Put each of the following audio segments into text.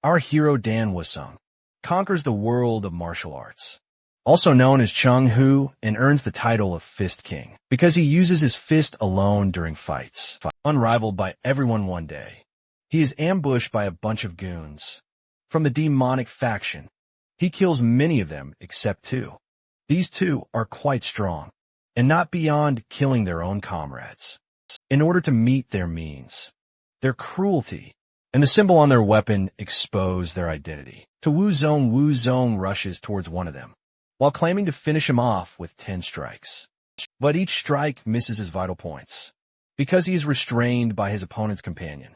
Our hero Dan Wusung conquers the world of martial arts, also known as Chung Hu, and earns the title of Fist King because he uses his fist alone during fights. Unrivaled by everyone one day, he is ambushed by a bunch of goons from the demonic faction. He kills many of them except two. These two are quite strong and not beyond killing their own comrades in order to meet their means. Their cruelty and the symbol on their weapon expose their identity. Wu Zong rushes towards one of them while claiming to finish him off with 10 strikes. But each strike misses his vital points because he is restrained by his opponent's companion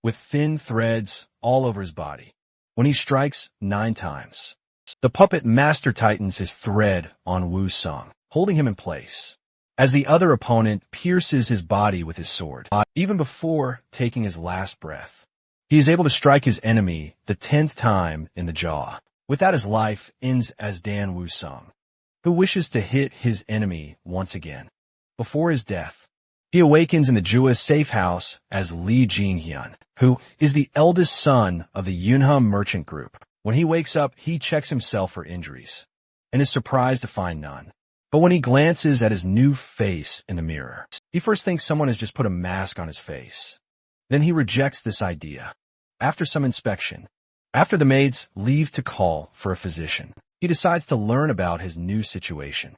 with thin threads all over his body. When he strikes 9 times, the puppet master tightens his thread on Wu Song, holding him in place, as the other opponent pierces his body with his sword. Even before taking his last breath, he is able to strike his enemy the 10th time in the jaw. With that, his life ends as Dan Wusung, who wishes to hit his enemy once again. Before his death, he awakens in the Jua safe house as Lee Jin-hyun, who is the eldest son of the Yunha merchant group. When he wakes up, he checks himself for injuries and is surprised to find none. But when he glances at his new face in the mirror, he first thinks someone has just put a mask on his face. Then he rejects this idea. After some inspection, after the maids leave to call for a physician, he decides to learn about his new situation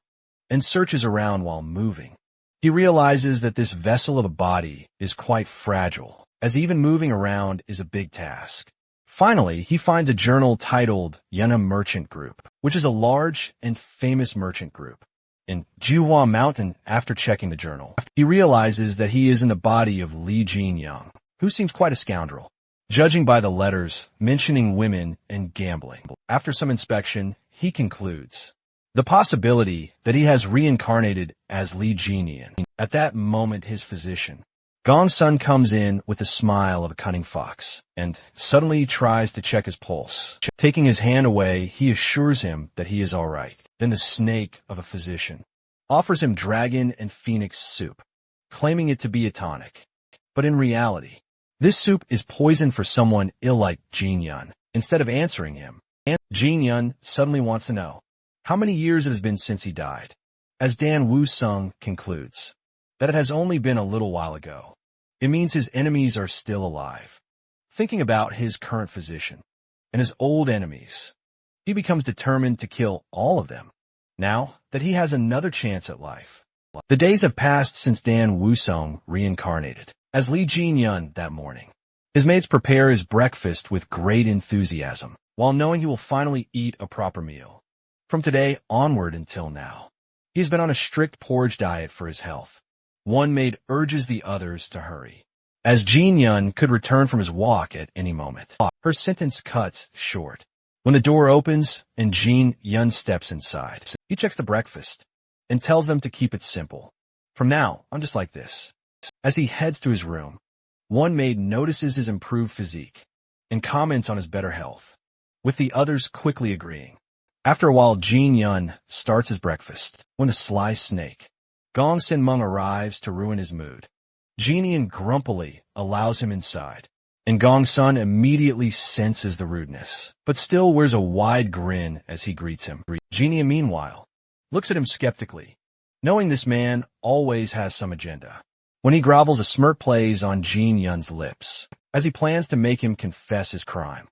and searches around while moving. He realizes that this vessel of a body is quite fragile, as even moving around is a big task. Finally, he finds a journal titled Yunha Merchant Group, which is a large and famous merchant group in Juhua Mountain. After checking the journal, he realizes that he is in the body of Lee Jin-young, who seems quite a scoundrel, judging by the letters mentioning women and gambling. After some inspection, he concludes the possibility that he has reincarnated as Lee Jin-young. At that moment, his physician, Gong Sun, comes in with the smile of a cunning fox and suddenly tries to check his pulse. Taking his hand away, he assures him that he is all right. Then the snake of a physician offers him dragon and phoenix soup, claiming it to be a tonic. But in reality, this soup is poison for someone ill like Jin-yun. Instead of answering him, Jin-yun suddenly wants to know how many years it has been since he died, as Dan Wusung concludes that it has only been a little while ago. It means his enemies are still alive. Thinking about his current physician and his old enemies, he becomes determined to kill all of them, now that he has another chance at life. The days have passed since Dan Wusung reincarnated as Lee Jin-yun that morning. His mates prepare his breakfast with great enthusiasm, while knowing he will finally eat a proper meal. From today onward until now, he has been on a strict porridge diet for his health. One maid urges the others to hurry, as Jin-yun could return from his walk at any moment. Her sentence cuts short when the door opens and Jin-yun steps inside. He checks the breakfast and tells them to keep it simple. From now, I'm just like this. As he heads to his room, one maid notices his improved physique and comments on his better health, with the others quickly agreeing. After a while, Jin-yun starts his breakfast when the sly snake, Gong Sin-mung, arrives to ruin his mood. Jin-yun grumpily allows him inside, and Gong Sun immediately senses the rudeness, but still wears a wide grin as he greets him. Jin-yun, meanwhile, looks at him skeptically, knowing this man always has some agenda. When he grovels, a smirk plays on Jin-yun's lips, as he plans to make him confess his crime.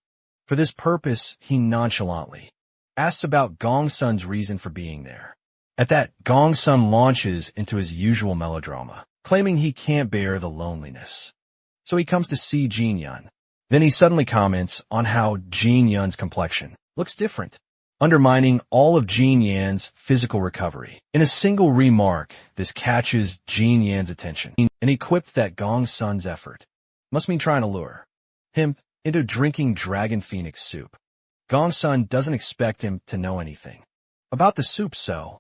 For this purpose, he nonchalantly asks about Gong Sun's reason for being there. At that, Gong Sun launches into his usual melodrama, claiming he can't bear the loneliness. So he comes to see Jin-yun. Then he suddenly comments on how Jin-yun's complexion looks different, undermining all of Jin-yun's physical recovery. In a single remark, this catches Jin-yun's attention, and he quipped that Gong Sun's effort must mean trying to lure him into drinking dragon phoenix soup. Gong Sun doesn't expect him to know anything about the soup, so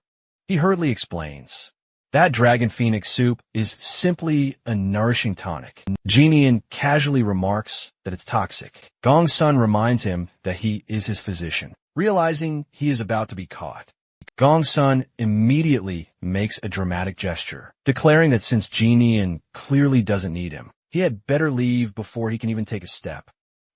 he hurriedly explains that dragon phoenix soup is simply a nourishing tonic. Jin-yun casually remarks that it's toxic. Gong Sun reminds him that he is his physician. Realizing he is about to be caught, Gong Sun immediately makes a dramatic gesture, declaring that since Jin-yun clearly doesn't need him, he had better leave before he can even take a step.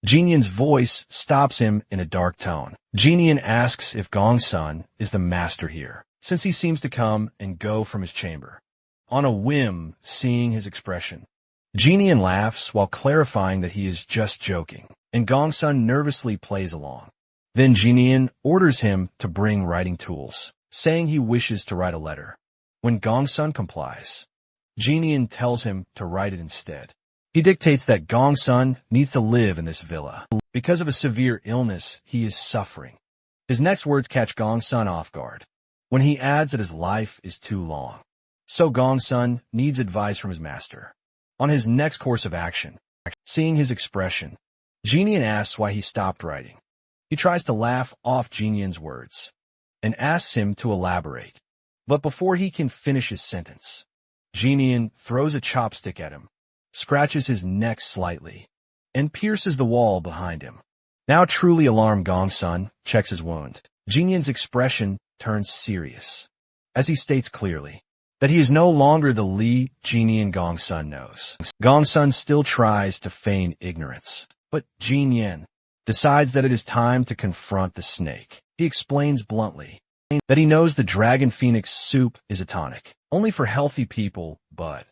Jinyan's voice stops him in a dark tone. Jinyan asks if Gongsun is the master here, since he seems to come and go from his chamber. On a whim, seeing his expression, Jinyan laughs while clarifying that he is just joking, and Gongsun nervously plays along. Then Jinyan orders him to bring writing tools, saying he wishes to write a letter. When Gongsun complies, Jinyan tells him to write it instead. He dictates that Gongsun needs to live in this villa. Because of a severe illness, he is suffering. His next words catch Gongsun off guard, when he adds that his life is too long. So Gongsun needs advice from his master on his next course of action. Seeing his expression, Jinyan asks why he stopped writing. He tries to laugh off Jinyan's words and asks him to elaborate. But before he can finish his sentence, Jinyan throws a chopstick at him, scratches his neck slightly, and pierces the wall behind him. Now truly alarmed, Gongsun checks his wound. Jinyan's expression turns serious, as he states clearly that he is no longer the Li Jinyan Gongsun knows. Gongsun still tries to feign ignorance, but Jinyan decides that it is time to confront the snake. He explains bluntly that he knows the dragon phoenix soup is a tonic, only for healthy people, but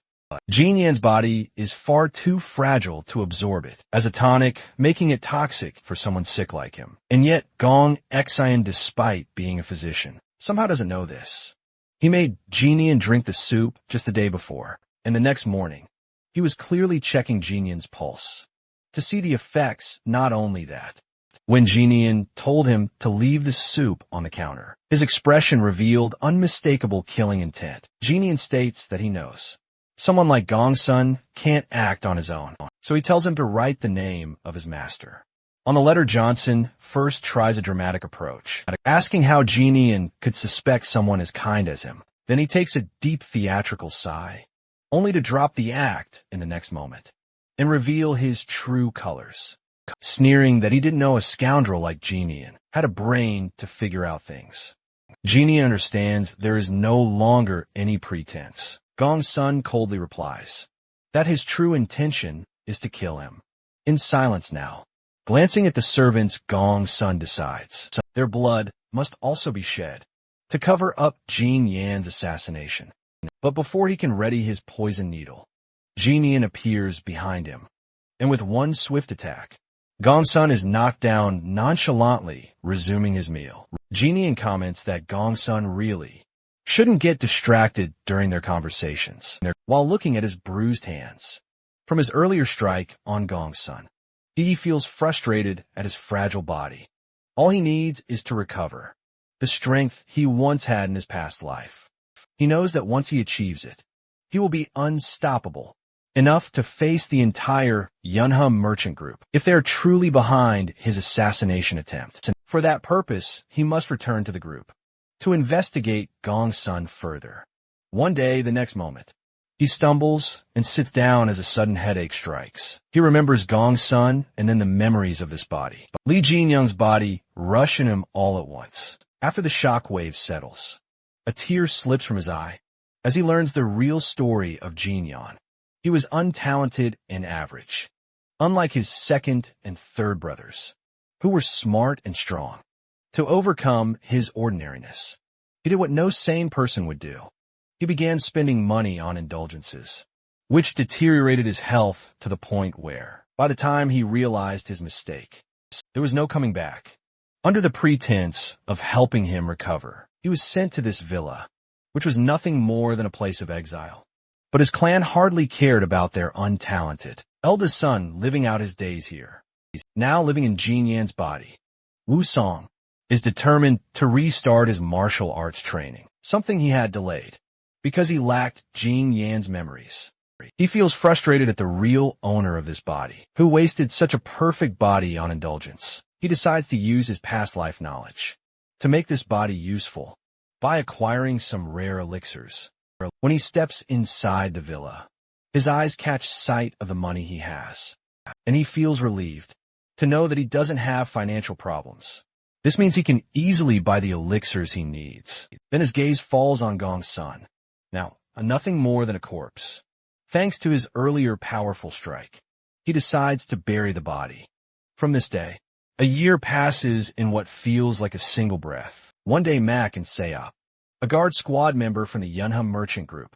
Jinyan's body is far too fragile to absorb it as a tonic, making it toxic for someone sick like him. And yet, Gong Xian, despite being a physician, somehow doesn't know this. He made Jinyan drink the soup just the day before, and the next morning, he was clearly checking Jinyan's pulse to see the effects. Not only that, when Jinyan told him to leave the soup on the counter, his expression revealed unmistakable killing intent. Jinyan states that he knows someone like Gongsun can't act on his own, so he tells him to write the name of his master. On the letter, Johnson first tries a dramatic approach, asking how Jinyan could suspect someone as kind as him. Then he takes a deep theatrical sigh, only to drop the act in the next moment and reveal his true colors, sneering that he didn't know a scoundrel like Jinyan had a brain to figure out things. Jinyan understands there is no longer any pretense. Gongsun coldly replies that his true intention is to kill him. In silence now, glancing at the servants, Gongsun decides their blood must also be shed to cover up Jinyan's assassination. But before he can ready his poison needle, Jinyan appears behind him, and with one swift attack, Gongsun is knocked down nonchalantly, resuming his meal. Jinyan comments that Gongsun really shouldn't get distracted during their conversations while looking at his bruised hands from his earlier strike on Gongsun. He feels frustrated at his fragile body. All he needs is to recover the strength he once had in his past life. He knows that once he achieves it, he will be unstoppable, enough to face the entire Yunhum merchant group if they are truly behind his assassination attempt. For that purpose, he must return to the group to investigate Gongsun further. One day, the next moment, he stumbles and sits down as a sudden headache strikes. He remembers Gongsun and then the memories of this body. Li Jinyoung's body rush in him all at once. After the shock wave settles, a tear slips from his eye as he learns the real story of Jinyan. He was untalented and average, unlike his second and third brothers, who were smart and strong. To overcome his ordinariness, he did what no sane person would do. He began spending money on indulgences, which deteriorated his health to the point where, by the time he realized his mistake, there was no coming back. Under the pretense of helping him recover, he was sent to this villa, which was nothing more than a place of exile. But his clan hardly cared about their untalented eldest son living out his days here. He's now living in Jinyan's body. Wu Song is determined to restart his martial arts training, something he had delayed because he lacked Jinyan's memories. He feels frustrated at the real owner of this body, who wasted such a perfect body on indulgence. He decides to use his past life knowledge to make this body useful by acquiring some rare elixirs. When he steps inside the villa, his eyes catch sight of the money he has, and he feels relieved to know that he doesn't have financial problems. This means he can easily buy the elixirs he needs. Then his gaze falls on Gongsun, now nothing more than a corpse. Thanks to his earlier powerful strike, he decides to bury the body. From this day, a year passes in what feels like a single breath. One day Mac and Sayop, a guard squad member from the Yunha merchant group,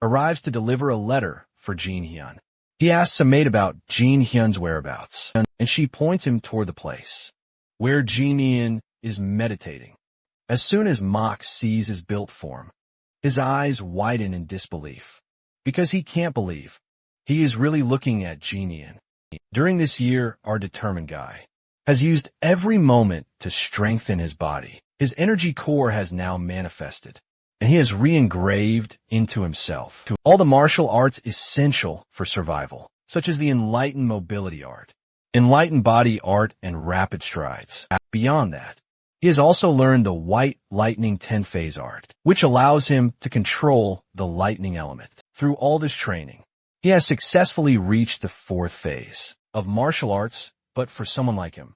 arrives to deliver a letter for Jin Hyun. He asks a maid about Jin Hyun's whereabouts, and she points him toward the place where Jin Hyun is meditating. As soon as Mak sees his built form, his eyes widen in disbelief, because he can't believe he is really looking at Jin Hyun. During this year, our determined guy has used every moment to strengthen his body. His energy core has now manifested, and he has re-engraved into himself all the martial arts essential for survival, such as the enlightened mobility art, enlightened body art, and rapid strides. Beyond that, he has also learned the white lightning 10-phase art, which allows him to control the lightning element. Through all this training, he has successfully reached the 4th phase of martial arts, but for someone like him,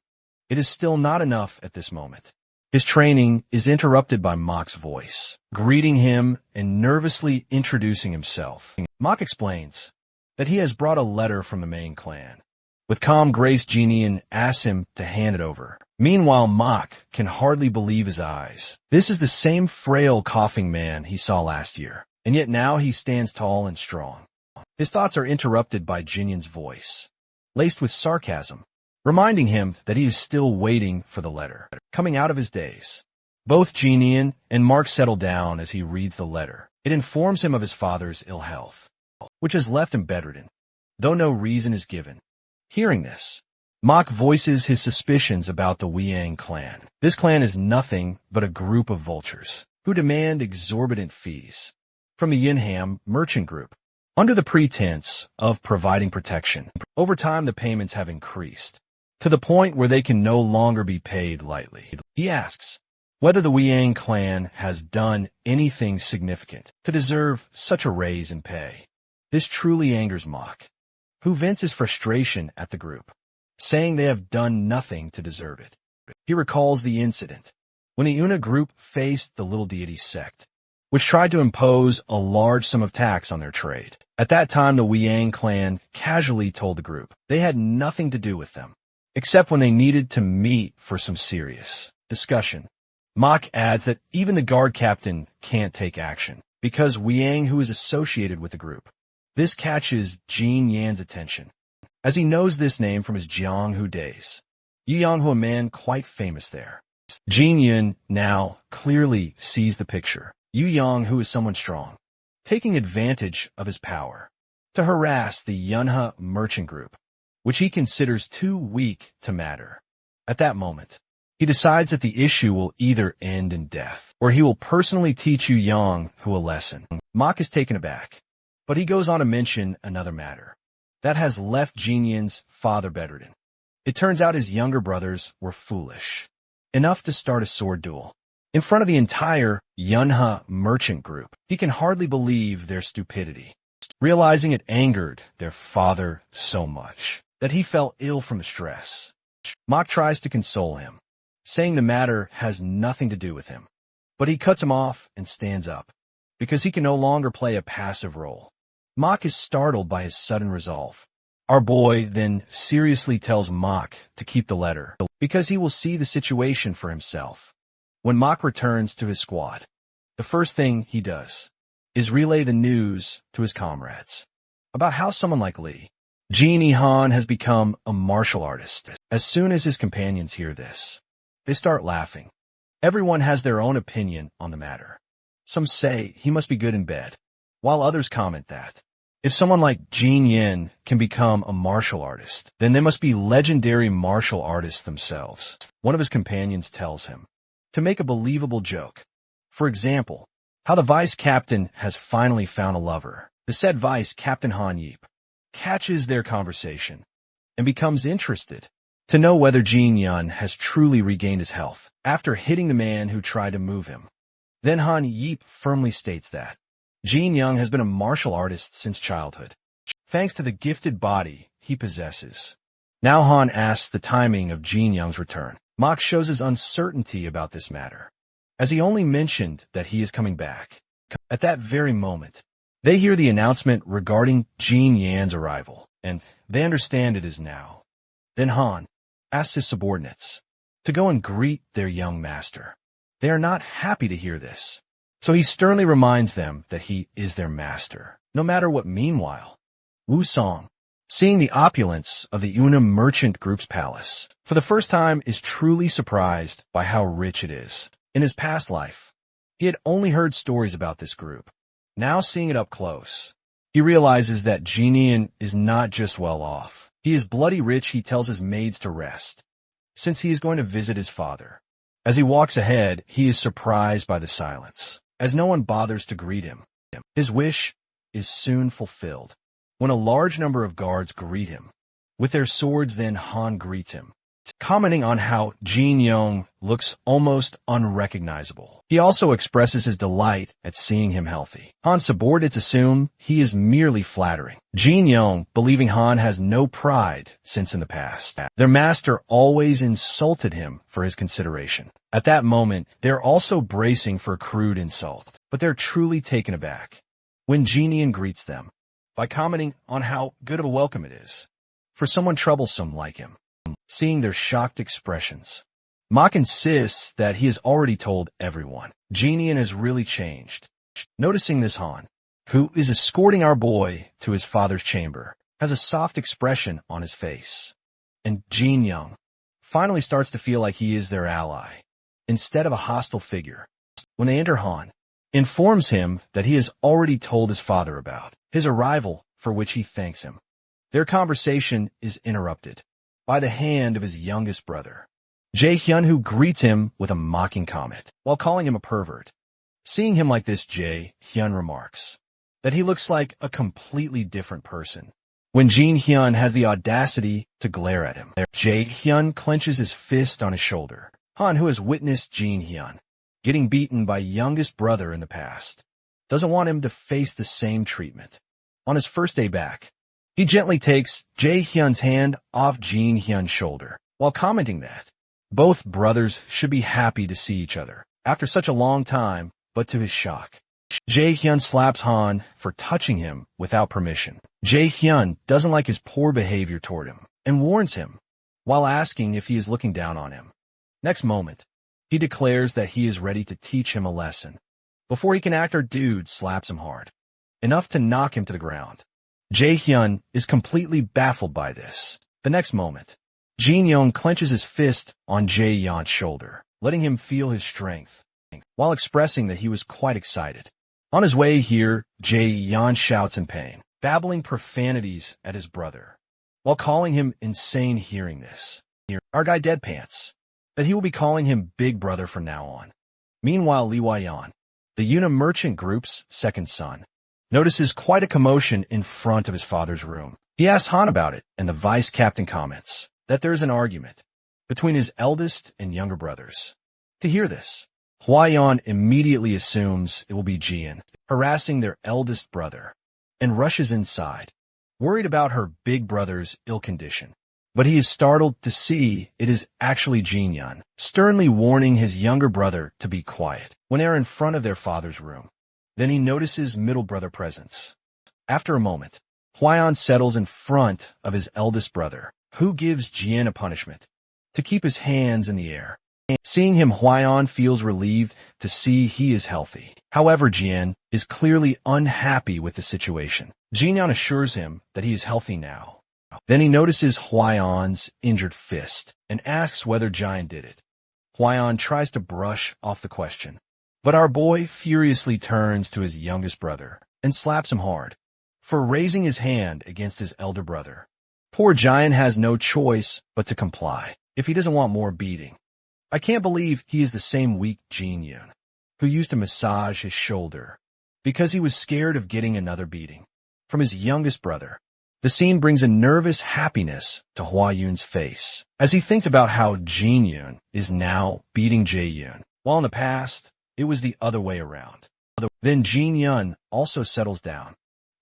it is still not enough at this moment. His training is interrupted by Mak's voice, greeting him and nervously introducing himself. Mak explains that he has brought a letter from the main clan. With calm grace, Jin Hyun asks him to hand it over. Meanwhile, Mak can hardly believe his eyes. This is the same frail, coughing man he saw last year, and yet now he stands tall and strong. His thoughts are interrupted by Jin Hyun's voice, laced with sarcasm, reminding him that he is still waiting for the letter. Coming out of his daze, both Jin Hyun and Mark settle down as he reads the letter. It informs him of his father's ill health, which has left him bedridden, though no reason is given. Hearing this, Mak voices his suspicions about the Wiang clan. This clan is nothing but a group of vultures who demand exorbitant fees from the Yunham merchant group under the pretense of providing protection. Over time, the payments have increased to the point where they can no longer be paid lightly. He asks whether the Wiang clan has done anything significant to deserve such a raise in pay. This truly angers Mak, who vents his frustration at the group, saying they have done nothing to deserve it. He recalls the incident when the Una group faced the Little Deity sect, which tried to impose a large sum of tax on their trade. At that time, the Wiang clan casually told the group they had nothing to do with them, except when they needed to meet for some serious discussion. Mak adds that even the guard captain can't take action because Wiang, who is associated with the group. This catches Jin Yan's attention, as he knows this name from his Jianghu days. Jianghu, a man quite famous there. Jin Yan now clearly sees the picture. Yu Yang, who is someone strong, taking advantage of his power to harass the Yunha merchant group, which he considers too weak to matter. At that moment, he decides that the issue will either end in death, or he will personally teach Yu Yang a lesson. Mak is taken aback, but he goes on to mention another matter that has left Jin Yan's father bedridden. It turns out his younger brothers were foolish enough to start a sword duel in front of the entire Yunha merchant group. He can hardly believe their stupidity, realizing it angered their father so much that he fell ill from the stress. Mak tries to console him, saying the matter has nothing to do with him, but he cuts him off and stands up because he can no longer play a passive role. Mak is startled by his sudden resolve. Our boy then seriously tells Mak to keep the letter because he will see the situation for himself. When Mak returns to his squad, the first thing he does is relay the news to his comrades about how someone like Lee Genie Han has become a martial artist. As soon as his companions hear this, they start laughing. Everyone has their own opinion on the matter. Some say he must be good in bed, while others comment that if someone like Jin Yin can become a martial artist, then they must be legendary martial artists themselves. One of his companions tells him to make a believable joke. For example, how the vice captain has finally found a lover. The said vice captain Han Yip catches their conversation and becomes interested to know whether Jin Yun has truly regained his health after hitting the man who tried to move him. Then Han Yip firmly states that Jin Young has been a martial artist since childhood, thanks to the gifted body he possesses. Now Han asks the timing of Jin Young's return. Mak shows his uncertainty about this matter, as he only mentioned that he is coming back. At that very moment, they hear the announcement regarding Jin Yan's arrival, and they understand it is now. Then Han asks his subordinates to go and greet their young master. They are not happy to hear this, so he sternly reminds them that he is their master, no matter what. Meanwhile, Wu Song, seeing the opulence of the Una merchant group's palace, for the first time is truly surprised by how rich it is. In his past life, he had only heard stories about this group. Now seeing it up close, he realizes that Jinian is not just well off. He is bloody rich. He tells his maids to rest, since he is going to visit his father. As he walks ahead, he is surprised by the silence, as no one bothers to greet him. His wish is soon fulfilled when a large number of guards greet him with their swords. Then Han greets him, commenting on how Jin Yong looks almost unrecognizable. He also expresses his delight at seeing him healthy. Han's subordinates assume he is merely flattering Jin Yong, believing Han has no pride since in the past their master always insulted him for his consideration. At that moment, they're also bracing for a crude insult, but they're truly taken aback when Jinian greets them by commenting on how good of a welcome it is for someone troublesome like him. Seeing their shocked expressions, Mok insists that he has already told everyone. Jinian has really changed. Noticing this, Han, who is escorting our boy to his father's chamber, has a soft expression on his face. And Jin Young finally starts to feel like he is their ally, instead of a hostile figure. When they enter, Han informs him that he has already told his father about his arrival, for which he thanks him. Their conversation is interrupted by the hand of his youngest brother, Jae-hyun, who greets him with a mocking comment while calling him a pervert. Seeing him like this, Jae-hyun remarks that he looks like a completely different person. When Jin-hyun has the audacity to glare at him, Jae-hyun clenches his fist on his shoulder. Han, who has witnessed Jin-hyun getting beaten by youngest brother in the past, doesn't want him to face the same treatment. On his first day back, he gently takes Jae-hyun's hand off Jin-hyun's shoulder, while commenting that both brothers should be happy to see each other after such a long time, but to his shock, Jae-hyun slaps Han for touching him without permission. Jae-hyun doesn't like his poor behavior toward him and warns him, while asking if he is looking down on him. Next moment, he declares that he is ready to teach him a lesson. Before he can act, our dude slaps him hard, enough to knock him to the ground. Jae-hyun is completely baffled by this. The next moment, Jin Young clenches his fist on Jae-hyun's shoulder, letting him feel his strength, while expressing that he was quite excited. On his way here, Jae-hyun shouts in pain, babbling profanities at his brother, while calling him insane. Hearing this, our guy deadpants that he will be calling him Big Brother from now on. Meanwhile, Lee Wai-yan, the Una merchant group's second son, notices quite a commotion in front of his father's room. He asks Han about it, and the vice captain comments that there is an argument between his eldest and younger brothers. To hear this, Hwa-yeon immediately assumes it will be Jian harassing their eldest brother and rushes inside, worried about her big brother's ill condition. But he is startled to see it is actually Jin-yeon, sternly warning his younger brother to be quiet when they are in front of their father's room. Then he notices middle brother presence. After a moment, Hwa-yeon settles in front of his eldest brother, who gives Jian a punishment to keep his hands in the air. Seeing him, Hwa-yeon feels relieved to see he is healthy. However, Jian is clearly unhappy with the situation. Jin-yeon assures him that he is healthy now. Then he notices Hwa-yeon's injured fist and asks whether Jian did it. Hwa-yeon tries to brush off the question, but our boy furiously turns to his youngest brother and slaps him hard for raising his hand against his elder brother. Poor Jian has no choice but to comply if he doesn't want more beating. I can't believe he is the same weak Jin-yoon who used to massage his shoulder because he was scared of getting another beating from his youngest brother. The scene brings a nervous happiness to Hwa-yoon's face as he thinks about how Jin-yoon is now beating Jae-yoon, while in the past, it was the other way around. Then Jin-yoon also settles down.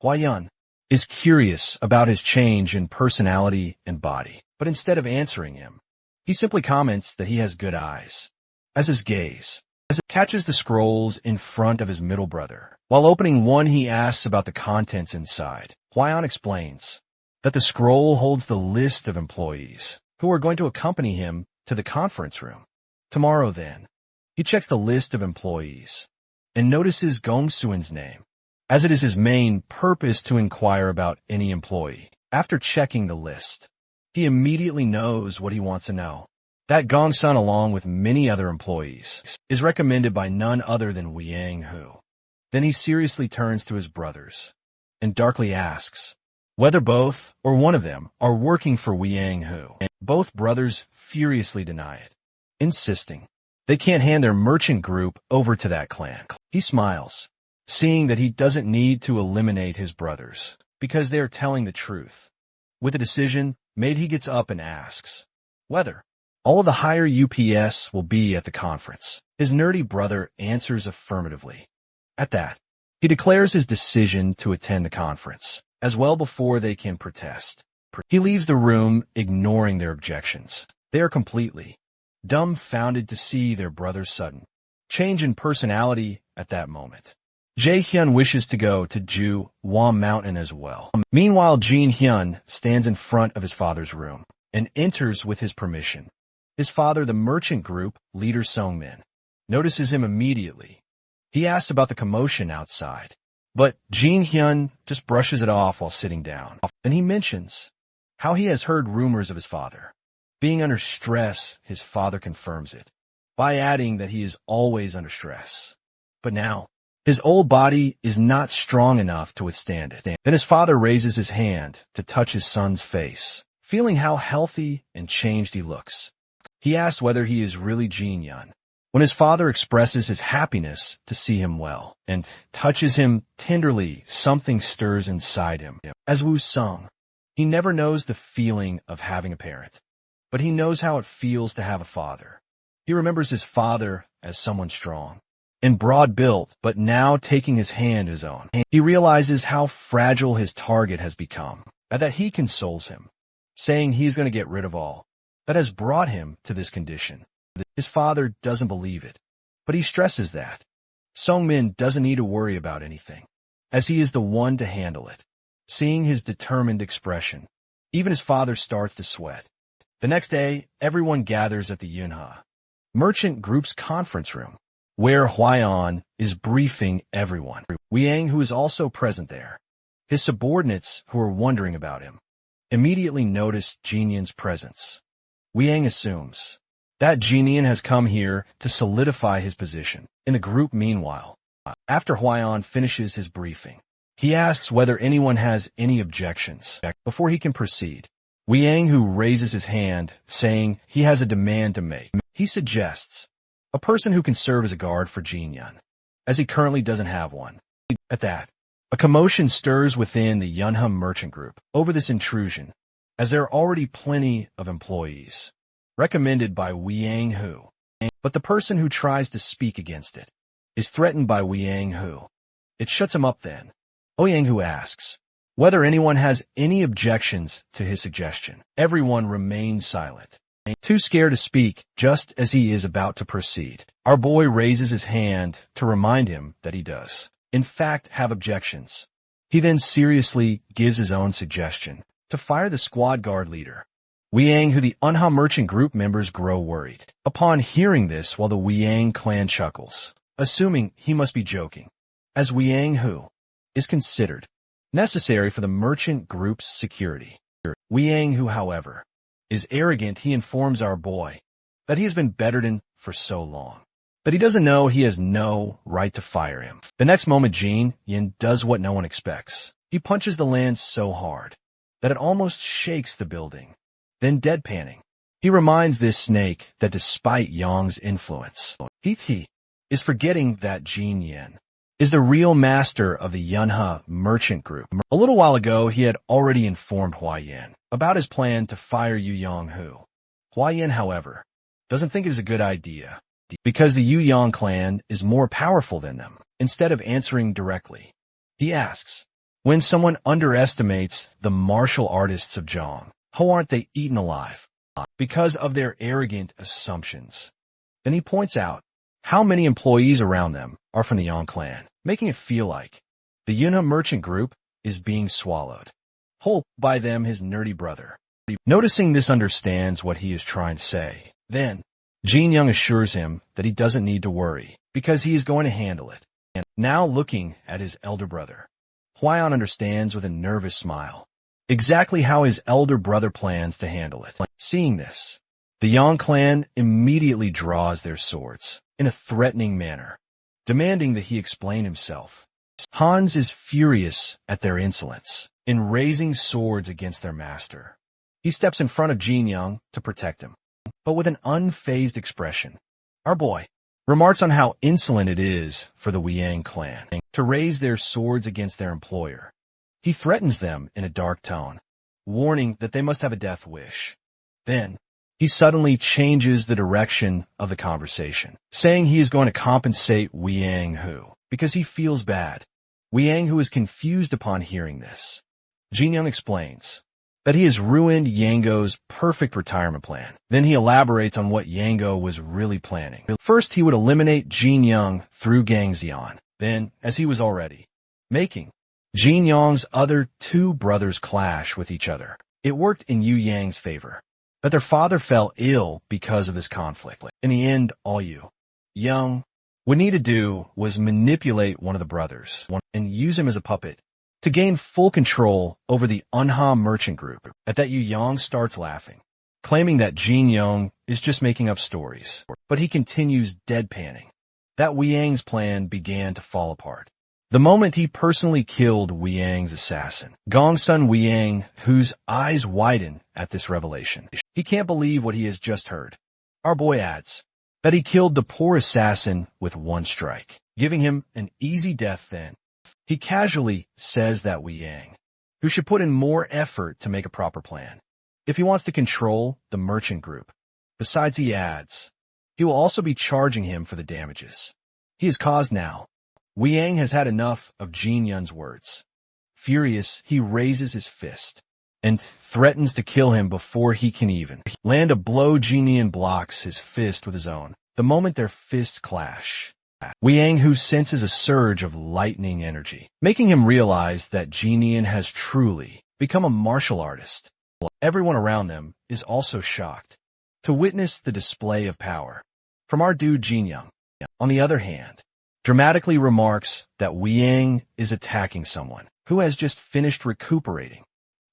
Hwa-yeon is curious about his change in personality and body, but instead of answering him, he simply comments that he has good eyes. As his gaze catches the scrolls in front of his middle brother, while opening one, he asks about the contents inside. Hwa-yeon explains that the scroll holds the list of employees who are going to accompany him to the conference room. Tomorrow then, he checks the list of employees and notices Gong Suin's name, as it is his main purpose to inquire about any employee. After checking the list, he immediately knows what he wants to know. That Gong Sun, along with many other employees, is recommended by none other than Yang Hu. Then he seriously turns to his brothers and darkly asks whether both or one of them are working for Yang Hu. Both brothers furiously deny it, insisting they can't hand their merchant group over to that clan. He smiles, seeing that he doesn't need to eliminate his brothers because they are telling the truth. With a decision made, he gets up and asks whether all of the higher UPS will be at the conference. His nerdy brother answers affirmatively. At that, he declares his decision to attend the conference, as well before they can protest. He leaves the room, ignoring their objections. They are completely dumbfounded to see their brother's sudden change in personality at that moment. Jae Hyun wishes to go to Ju Wam Mountain as well. Meanwhile, Jin Hyun stands in front of his father's room and enters with his permission. His father, the merchant group leader Songmin, notices him immediately. He asks about the commotion outside, but Jin Hyun just brushes it off while sitting down. And he mentions how he has heard rumors of his father being under stress. His father confirms it by adding that he is always under stress, but now his old body is not strong enough to withstand it. Then his father raises his hand to touch his son's face, feeling how healthy and changed he looks. He asks whether he is really Jin Hyun. When his father expresses his happiness to see him well and touches him tenderly, something stirs inside him. As Woo Sung, he never knows the feeling of having a parent, but he knows how it feels to have a father. He remembers his father as someone strong and broad-built, but now taking his hand his own. He realizes how fragile his target has become, and that he consoles him, saying he's going to get rid of all that has brought him to this condition. His father doesn't believe it, but he stresses that Songmin doesn't need to worry about anything, as he is the one to handle it. Seeing his determined expression, even his father starts to sweat. The next day, everyone gathers at the Yunha merchant group's conference room, where Hwayeon is briefing everyone. Yang, who is also present there, his subordinates who are wondering about him, immediately notice Jinyan's presence. Yang assumes that Jinyan has come here to solidify his position in the group. Meanwhile, after Hwayeon finishes his briefing, he asks whether anyone has any objections before he can proceed. Yang, who raises his hand, saying he has a demand to make. He suggests a person who can serve as a guard for Jinyan, as he currently doesn't have one. At that, a commotion stirs within the Yunha merchant group over this intrusion, as there are already plenty of employees recommended by Yang Hu. But the person who tries to speak against it is threatened by Yang Hu. It shuts him up then. Yang Hu asks whether anyone has any objections to his suggestion. Everyone remains silent, too scared to speak. Just as he is about to proceed, our boy raises his hand to remind him that he does, in fact, have objections. He then seriously gives his own suggestion to fire the squad guard leader. Yang, who the Unha merchant group members grow worried upon hearing this, while the Yang clan chuckles, assuming he must be joking, as Yang Hu is considered necessary for the merchant group's security. Yang Hu, however, is arrogant. He informs our boy that he has been bettered in for so long that he doesn't know he has no right to fire him. The next moment, Jin Yin does what no one expects. He punches the land so hard that it almost shakes the building. Then deadpanning, he reminds this snake that despite Yang's influence, he is forgetting that Jin Yin is the real master of the Yunha merchant group. A little while ago, he had already informed Hwayeon about his plan to fire Yu Yang Hu. Hwayeon, however, doesn't think it is a good idea, because the Yu Yang clan is more powerful than them. Instead of answering directly, he asks, when someone underestimates the martial artists of Zhang, how aren't they eaten alive? Because of their arrogant assumptions. Then he points out how many employees around them are from the Yang clan, making it feel like the Yunha merchant group is being swallowed whole by them, his nerdy brother. Noticing this understands what he is trying to say. Then, Jin Young assures him that he doesn't need to worry, because he is going to handle it. And now looking at his elder brother, Hwaeon understands with a nervous smile exactly how his elder brother plans to handle it. Seeing this, the Yang clan immediately draws their swords in a threatening manner, demanding that he explain himself. Hans is furious at their insolence in raising swords against their master. He steps in front of Jin Young to protect him, but with an unfazed expression. Our boy remarks on how insolent it is for the Yang clan to raise their swords against their employer. He threatens them in a dark tone, warning that they must have a death wish. Then, he suddenly changes the direction of the conversation, saying he is going to compensate Yang Hu because he feels bad. Yang Hu is confused upon hearing this. Jin Young explains that he has ruined Yango's perfect retirement plan. Then he elaborates on what Yango was really planning. First, he would eliminate Jin Young through Gangxian. Then, as he was already making Jin Young's other two brothers clash with each other, it worked in Yu Yang's favor. But their father fell ill because of this conflict. In the end, all Yu Young would need to do was manipulate one of the brothers and use him as a puppet to gain full control over the Unha merchant group. At that, Yu Yang starts laughing, claiming that Jin Young is just making up stories. But he continues deadpanning that Wei Yang's plan began to fall apart the moment he personally killed Wei Yang's assassin, Gongsun Wei Yang, whose eyes widen at this revelation. He can't believe what he has just heard. Our boy adds that he killed the poor assassin with one strike, giving him an easy death then. He casually says that Wei Yang, who should put in more effort to make a proper plan, if he wants to control the merchant group. Besides, he adds, he will also be charging him for the damages he has caused now. Wei Yang has had enough of Jin Young's words. Furious, he raises his fist and threatens to kill him before he can even land a blow. Jin Young blocks his fist with his own. The moment their fists clash, Wei Yang, who senses a surge of lightning energy, making him realize that Jin Young has truly become a martial artist. Everyone around them is also shocked to witness the display of power from our dude Jin Young. On the other hand, dramatically remarks that Wei Yang is attacking someone who has just finished recuperating.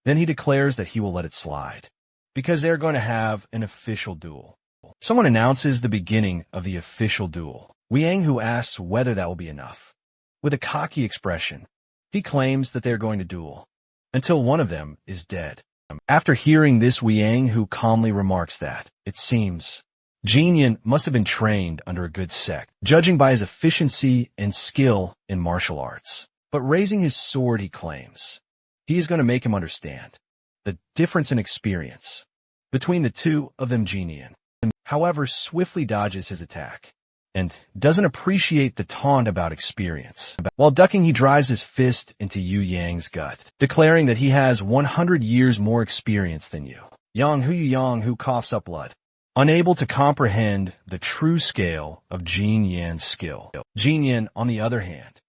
Then he declares that he will let it slide, because they're going to have an official duel. Someone announces the beginning of the official duel. Wei Yang, who asks whether that will be enough. With a cocky expression, he claims that they're going to duel until one of them is dead. After hearing this, Wei Yang, who calmly remarks that, it seems, Jin Young must have been trained under a good sect, judging by his efficiency and skill in martial arts. But raising his sword, he claims, he is going to make him understand the difference in experience between the two of them. Jin Young, however, swiftly dodges his attack and doesn't appreciate the taunt about experience. While ducking, he drives his fist into Yu Yang's gut, declaring that he has 100 years more experience than Yu Yang, who coughs up blood, unable to comprehend the true scale of Jin Young's skill. Jin Young, on the other hand,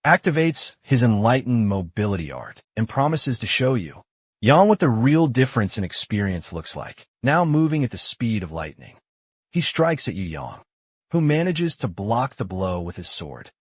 activates his enlightened mobility art and promises to show Yu Yang what the real difference in experience looks like, now moving at the speed of lightning. He strikes at Yu Yang, who manages to block the blow with his sword.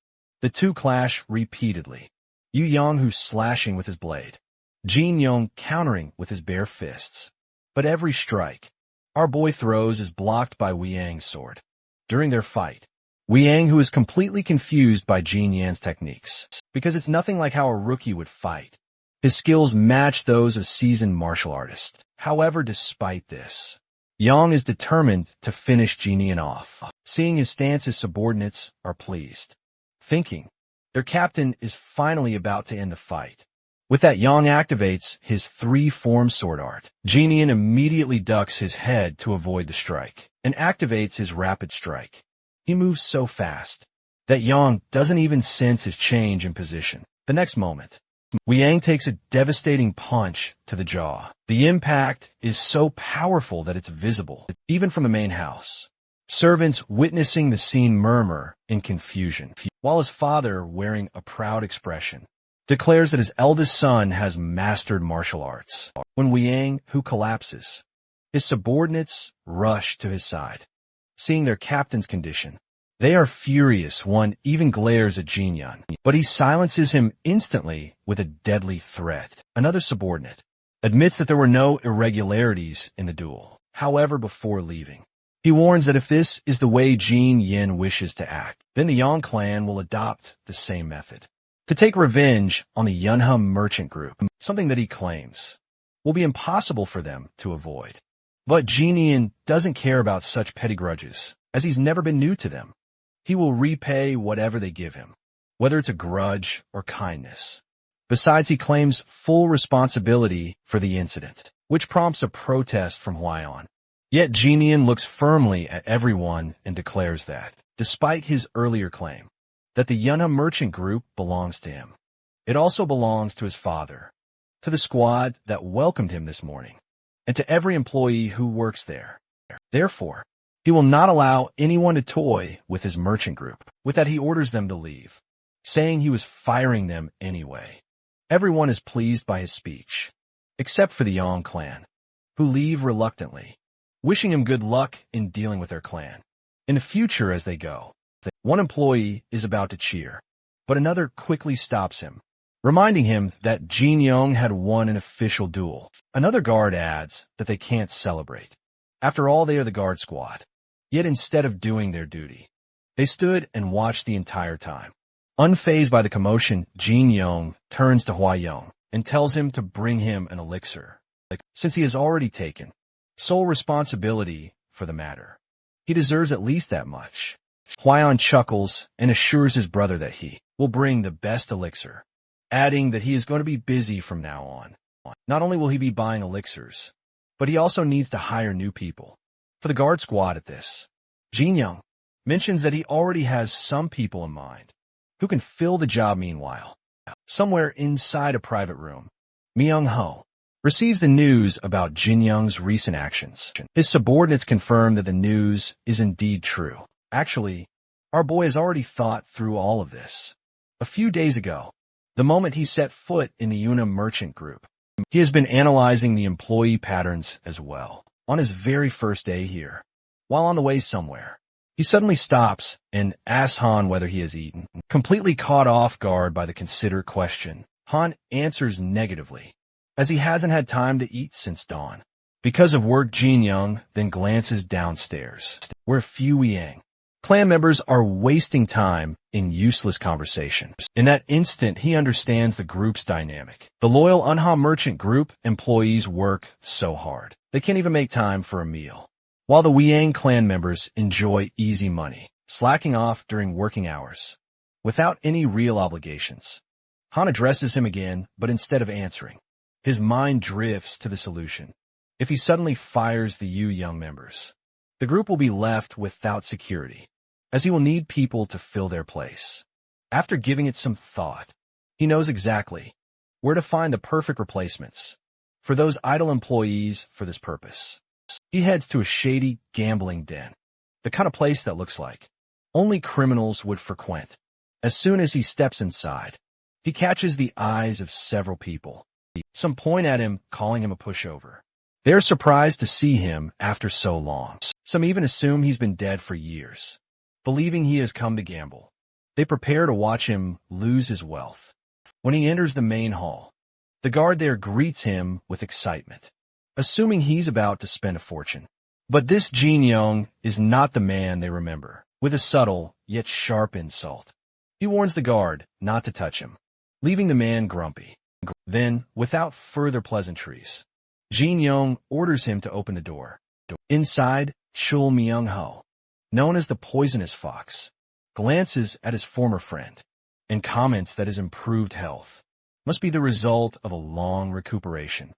The two clash repeatedly, Yu Yang, who slashing with his blade, Jin Young countering with his bare fists. But every strike our boy throws is blocked by Wei Yang's sword. During their fight, Wei Yang, who is completely confused by Jin Young's techniques, because it's nothing like how a rookie would fight. His skills match those of seasoned martial artists. However, despite this, Yang is determined to finish Jin Young off. Seeing his stance, his subordinates are pleased, thinking their captain is finally about to end the fight. With that, Yang activates his three-form sword art. Jin Young immediately ducks his head to avoid the strike and activates his rapid strike. He moves so fast that Yang doesn't even sense his change in position. The next moment, Wei Yang takes a devastating punch to the jaw. The impact is so powerful that it's visible, even from the main house. Servants witnessing the scene murmur in confusion, while his father, wearing a proud expression, declares that his eldest son has mastered martial arts. When Wiang Hu collapses, his subordinates rush to his side. Seeing their captain's condition, they are furious. One even glares at Jin Yun, but he silences him instantly with a deadly threat. Another subordinate admits that there were no irregularities in the duel. However, before leaving, he warns that if this is the way Jin Yin wishes to act, then the Yang clan will adopt the same method to take revenge on the Yunham merchant group, something that he claims will be impossible for them to avoid. But Jin Yin doesn't care about such petty grudges, as he's never been new to them. He will repay whatever they give him, whether it's a grudge or kindness. Besides, he claims full responsibility for the incident, which prompts a protest from Huayan. Yet Jin Yin looks firmly at everyone and declares that, despite his earlier claim, that the Yunham merchant group belongs to him, it also belongs to his father, to the squad that welcomed him this morning, and to every employee who works there. Therefore, he will not allow anyone to toy with his merchant group. With that, he orders them to leave, saying he was firing them anyway. Everyone is pleased by his speech, except for the Yang clan, who leave reluctantly, wishing him good luck in dealing with their clan. In the future as they go, one employee is about to cheer, but another quickly stops him, reminding him that Jin Yong had won an official duel. Another guard adds that they can't celebrate. After all, they are the guard squad. Yet instead of doing their duty, they stood and watched the entire time. Unfazed by the commotion, Jin Yong turns to Hua Yong and tells him to bring him an elixir, since he has already taken sole responsibility for the matter. He deserves at least that much. Huayan chuckles and assures his brother that he will bring the best elixir, adding that he is going to be busy from now on. Not only will he be buying elixirs, but he also needs to hire new people for the guard squad. At this, Jin Young mentions that he already has some people in mind who can fill the job. Meanwhile, somewhere inside a private room, Myung Ho receives the news about Jin Young's recent actions. His subordinates confirm that the news is indeed true. Actually, our boy has already thought through all of this. A few days ago, the moment he set foot in the Yunham merchant group, he has been analyzing the employee patterns as well. On his very first day here, while on the way somewhere, he suddenly stops and asks Han whether he has eaten. Completely caught off guard by the considerate question, Han answers negatively, as he hasn't had time to eat since dawn. Because of work, Jin Young then glances downstairs, where a few Yang clan members are wasting time in useless conversation. In that instant, he understands the group's dynamic. The loyal Unha merchant group employees work so hard, they can't even make time for a meal, while the Wiang clan members enjoy easy money, slacking off during working hours, without any real obligations. Han addresses him again, but instead of answering, his mind drifts to the solution. If he suddenly fires the Yu Young members, the group will be left without security, as he will need people to fill their place. After giving it some thought, he knows exactly where to find the perfect replacements for those idle employees for this purpose. He heads to a shady gambling den, the kind of place that looks like only criminals would frequent. As soon as he steps inside, he catches the eyes of several people. Some point at him, calling him a pushover. They are surprised to see him after so long. Some even assume he's been dead for years, believing he has come to gamble. They prepare to watch him lose his wealth. When he enters the main hall, the guard there greets him with excitement, assuming he's about to spend a fortune. But this Jin Young is not the man they remember. With a subtle yet sharp insult, he warns the guard not to touch him, leaving the man grumpy. Then, without further pleasantries, Jin Young orders him to open the door. Inside, Chul Myung Ho, known as the Poisonous Fox, glances at his former friend and comments that his improved health must be the result of a long recuperation.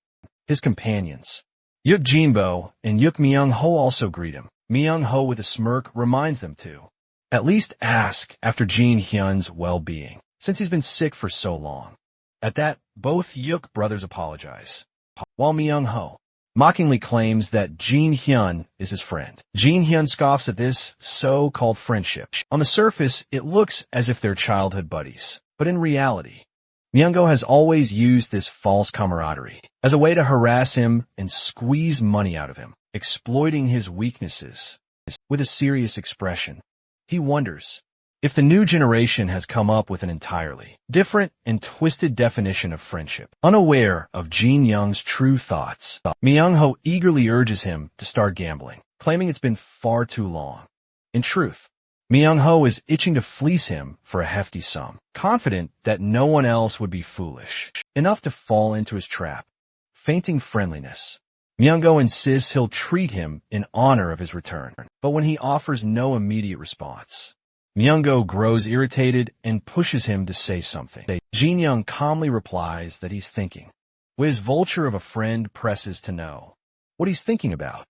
His companions, Yuk Jinbo and Yuk Myung Ho, also greet him. Myung Ho, with a smirk, reminds them to at least ask after Jin Hyun's well-being, since he's been sick for so long. At that, both Yuk brothers apologize, while Myung Ho mockingly claims that Jin Hyun is his friend. Jin Hyun scoffs at this so-called friendship. On the surface, it looks as if they're childhood buddies, but in reality, Myung-go has always used this false camaraderie as a way to harass him and squeeze money out of him, exploiting his weaknesses. With a serious expression, he wonders if the new generation has come up with an entirely different and twisted definition of friendship. Unaware of Jin Young's true thoughts, Myung-ho eagerly urges him to start gambling, claiming it's been far too long. In truth, Myung-ho is itching to fleece him for a hefty sum, confident that no one else would be foolish enough to fall into his trap. Fainting friendliness, Myung-go insists he'll treat him in honor of his return, but when he offers no immediate response, Myung-go grows irritated and pushes him to say something. Jin Young calmly replies that he's thinking. When his vulture of a friend presses to know what he's thinking about,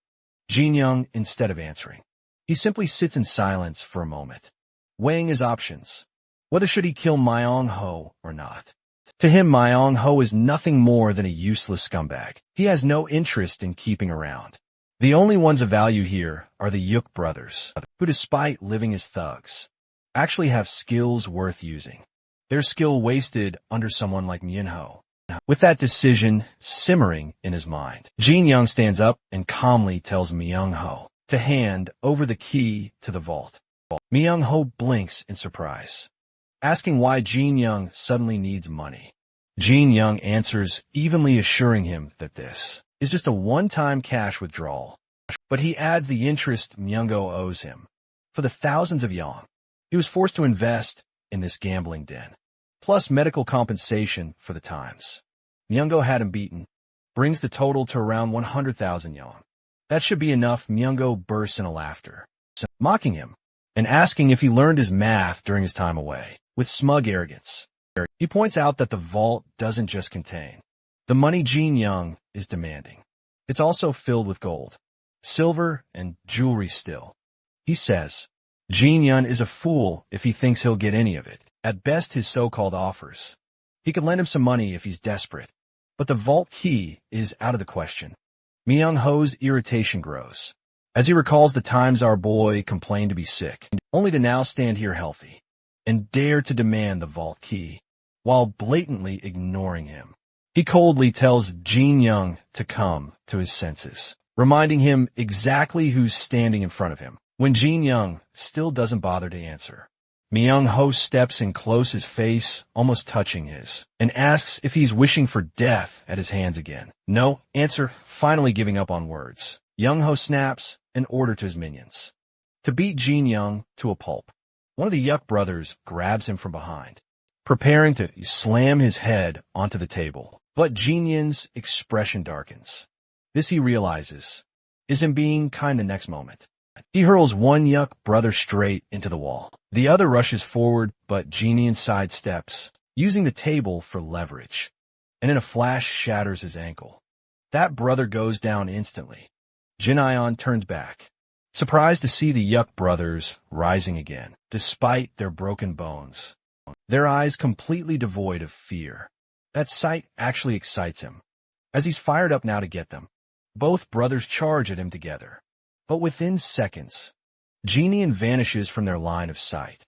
Jin Young, instead of answering, he simply sits in silence for a moment, weighing his options. Whether should he kill Myung-ho or not? To him, Myung-ho is nothing more than a useless scumbag. He has no interest in keeping around. The only ones of value here are the Yuk brothers, who, despite living as thugs, actually have skills worth using. Their skill wasted under someone like Myung-ho. With that decision simmering in his mind, Jin Young stands up and calmly tells Myung-ho to hand over the key to the vault. Myung-ho blinks in surprise, asking why Jin Young suddenly needs money. Jin Young answers, evenly assuring him that this is just a one-time cash withdrawal. But he adds the interest Myung-go owes him for the thousands of yang he was forced to invest in this gambling den, plus medical compensation for the times Myung-go had him beaten, brings the total to around 100,000 yang. That should be enough. Myung-go bursts into laughter, mocking him and asking if he learned his math during his time away. With smug arrogance, he points out that the vault doesn't just contain the money Jin Young is demanding. It's also filled with gold, silver, and jewelry still. He says, Jin Young is a fool if he thinks he'll get any of it. At best, his so-called offers. He could lend him some money if he's desperate, but the vault key is out of the question. Myung-ho's irritation grows as he recalls the times our boy complained to be sick, only to now stand here healthy and dare to demand the vault key, while blatantly ignoring him. He coldly tells Jin Young to come to his senses, reminding him exactly who's standing in front of him. When Jin Young still doesn't bother to answer, Myung-ho steps in close his face, almost touching his, and asks if he's wishing for death at his hands again. No answer, finally giving up on words. Young-ho snaps an order to his minions to beat Jin Young to a pulp. One of the Yuk brothers grabs him from behind, preparing to slam his head onto the table. But Jin Young's expression darkens. This, he realizes, is him being kind the next moment. He hurls one Yuk brother straight into the wall. The other rushes forward, but Jin Young sidesteps, using the table for leverage, and in a flash shatters his ankle. That brother goes down instantly. Jin Young turns back, surprised to see the Yuk brothers rising again, despite their broken bones, their eyes completely devoid of fear. That sight actually excites him, as he's fired up now to get them. Both brothers charge at him together, but within seconds, Jin Young vanishes from their line of sight.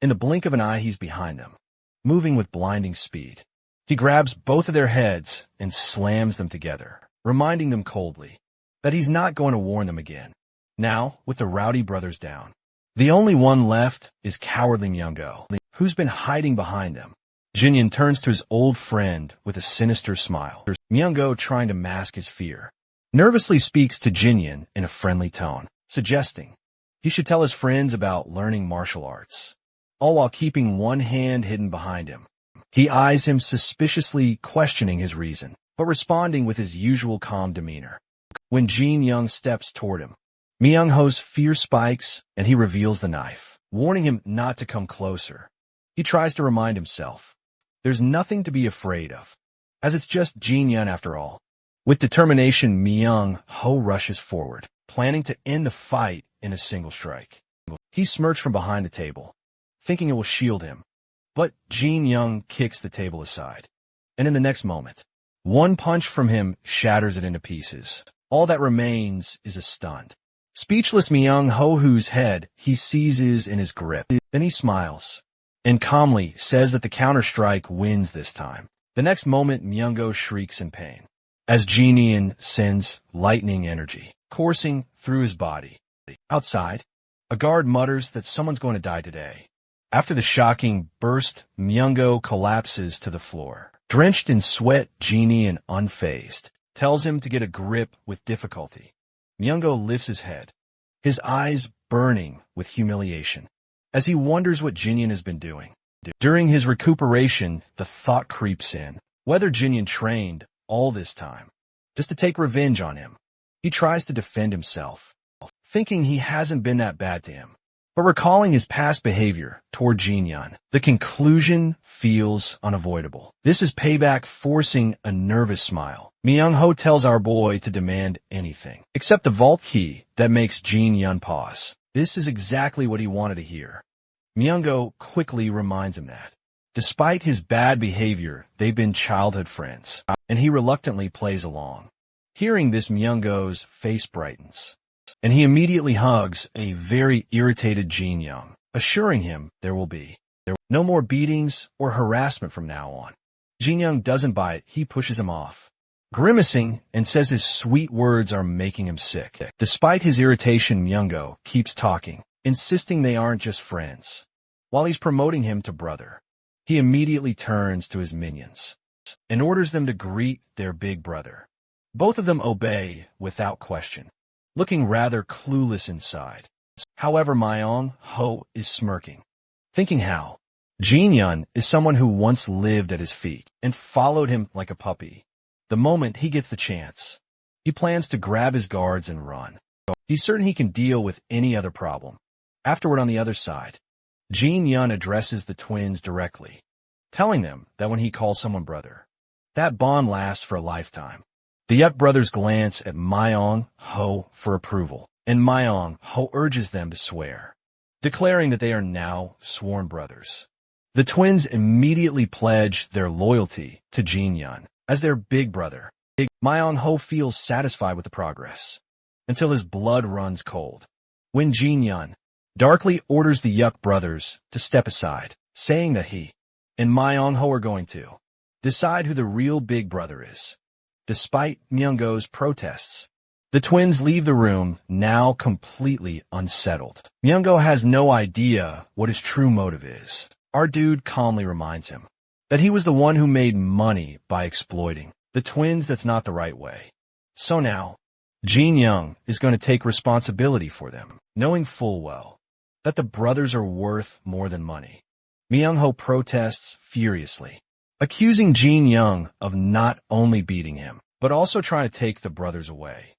In the blink of an eye, he's behind them, moving with blinding speed. He grabs both of their heads and slams them together, reminding them coldly that he's not going to warn them again. Now, with the rowdy brothers down, the only one left is cowardly Myung-go, who's been hiding behind them. Jin Young turns to his old friend with a sinister smile. Myung-go, trying to mask his fear, nervously speaks to Jin Young in a friendly tone, suggesting he should tell his friends about learning martial arts, all while keeping one hand hidden behind him. He eyes him suspiciously, questioning his reason, but responding with his usual calm demeanor. When Jin Young steps toward him, Myung-ho's fear spikes and he reveals the knife, warning him not to come closer. He tries to remind himself there's nothing to be afraid of, as it's just Jin Young after all. With determination, Myung-ho rushes forward, planning to end the fight in a single strike. He smirks from behind the table, thinking it will shield him, but Jin Young kicks the table aside, and in the next moment, one punch from him shatters it into pieces. All that remains is a stunned, speechless Myung-ho, whose head he seizes in his grip. Then he smiles, and calmly says that the counter-strike wins this time. The next moment, Myungo shrieks in pain as Jinian sends lightning energy coursing through his body. Outside, a guard mutters that someone's going to die today. After the shocking burst, Myungo collapses to the floor. Drenched in sweat, Jinian, unfazed, tells him to get a grip with difficulty. Myungo lifts his head, his eyes burning with humiliation, as he wonders what Jinian has been doing. During his recuperation, the thought creeps in whether Jinian trained all this time just to take revenge on him. He tries to defend himself, thinking he hasn't been that bad to him. But recalling his past behavior toward Jinian, the conclusion feels unavoidable. This is payback, forcing a nervous smile. Myung-ho tells our boy to demand anything, except the vault key that makes Jin-yun pause. This is exactly what he wanted to hear. Myung-go quickly reminds him that, despite his bad behavior, they've been childhood friends, and he reluctantly plays along. Hearing this, Myung-go's face brightens, and he immediately hugs a very irritated Jin-young, assuring him there will be no more beatings or harassment from now on. Jin-young doesn't buy it. He pushes him off, grimacing and says his sweet words are making him sick. Despite his irritation, Myung-go keeps talking, insisting they aren't just friends. While he's promoting him to brother, he immediately turns to his minions and orders them to greet their big brother. Both of them obey without question, looking rather clueless inside. However, Myung-ho is smirking, thinking how Jin-yun is someone who once lived at his feet and followed him like a puppy. The moment he gets the chance, he plans to grab his guards and run. He's certain he can deal with any other problem. Afterward, on the other side, Jin-yun addresses the twins directly, telling them that when he calls someone brother, that bond lasts for a lifetime. The Yuk brothers glance at Myung-ho for approval, and Myung-ho urges them to swear, declaring that they are now sworn brothers. The twins immediately pledge their loyalty to Jin-yun as their big brother. Myung-ho feels satisfied with the progress, until his blood runs cold, when Jin-yun darkly orders the Yuk brothers to step aside, saying that he and Myung-ho are going to decide who the real big brother is. Despite Myung-go's protests, the twins leave the room, now completely unsettled. Myung-go has no idea what his true motive is. Our dude calmly reminds him that he was the one who made money by exploiting the twins. That's not the right way. So now, Jin-young is going to take responsibility for them, knowing full well that the brothers are worth more than money. Myung-ho protests furiously, accusing Jin-young of not only beating him, but also trying to take the brothers away.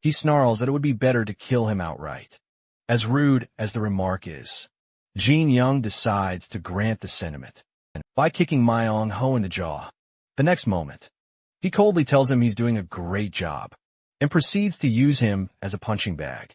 He snarls that it would be better to kill him outright. As rude as the remark is, Jin-young decides to grant the sentiment by kicking Myung-ho in the jaw. The next moment, he coldly tells him he's doing a great job and proceeds to use him as a punching bag,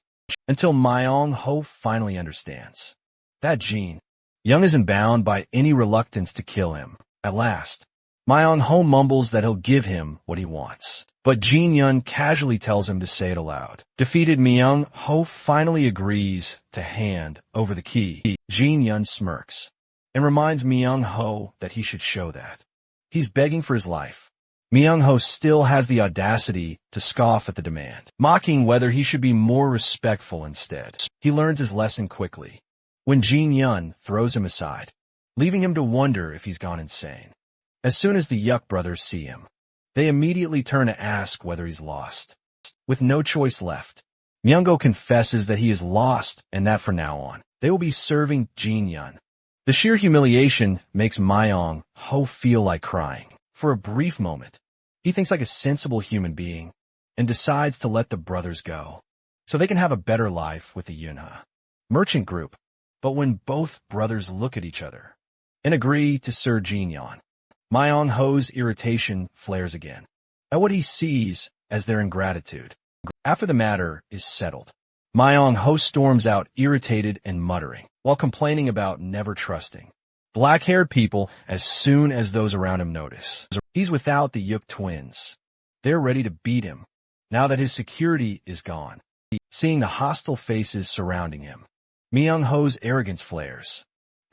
until Myung-ho finally understands that Jin-young isn't bound by any reluctance to kill him. At last, Myung-ho mumbles that he'll give him what he wants, but Jin-yun casually tells him to say it aloud. Defeated, Myung-ho finally agrees to hand over the key. Jin-yun smirks and reminds Myung-ho that he should show that he's begging for his life. Myung-ho still has the audacity to scoff at the demand, mocking whether he should be more respectful instead. He learns his lesson quickly when Jin-yun throws him aside, leaving him to wonder if he's gone insane. As soon as the Yuk brothers see him, they immediately turn to ask whether he's lost. With no choice left, Myung-go confesses that he is lost and that from now on, they will be serving Jin-yun. The sheer humiliation makes Myung-ho feel like crying. For a brief moment, he thinks like a sensible human being and decides to let the brothers go so they can have a better life with the Yunha merchant group. But when both brothers look at each other and agree to serve Jin-yun, Myung-ho's irritation flares again at what he sees as their ingratitude. After the matter is settled, Myung-ho storms out, irritated and muttering, while complaining about never trusting black-haired people as soon as those around him notice. He's without the Yuk twins. They're ready to beat him now that his security is gone. Seeing the hostile faces surrounding him, Myung-ho's arrogance flares.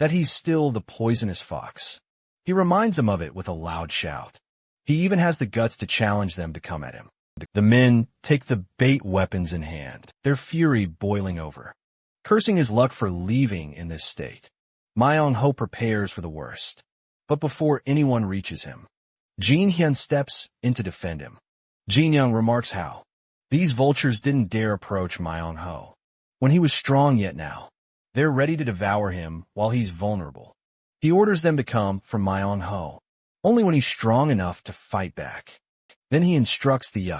that he's still the poisonous fox. He reminds them of it with a loud shout. He even has the guts to challenge them to come at him. The men take the bait weapons in hand, their fury boiling over. Cursing his luck for leaving in this state, Myung-ho prepares for the worst. But before anyone reaches him, Jin-hyun steps in to defend him. Jin-young remarks how these vultures didn't dare approach Myung-ho when he was strong, yet now they're ready to devour him while he's vulnerable. He orders them to come for Myung-ho only when he's strong enough to fight back. Then he instructs the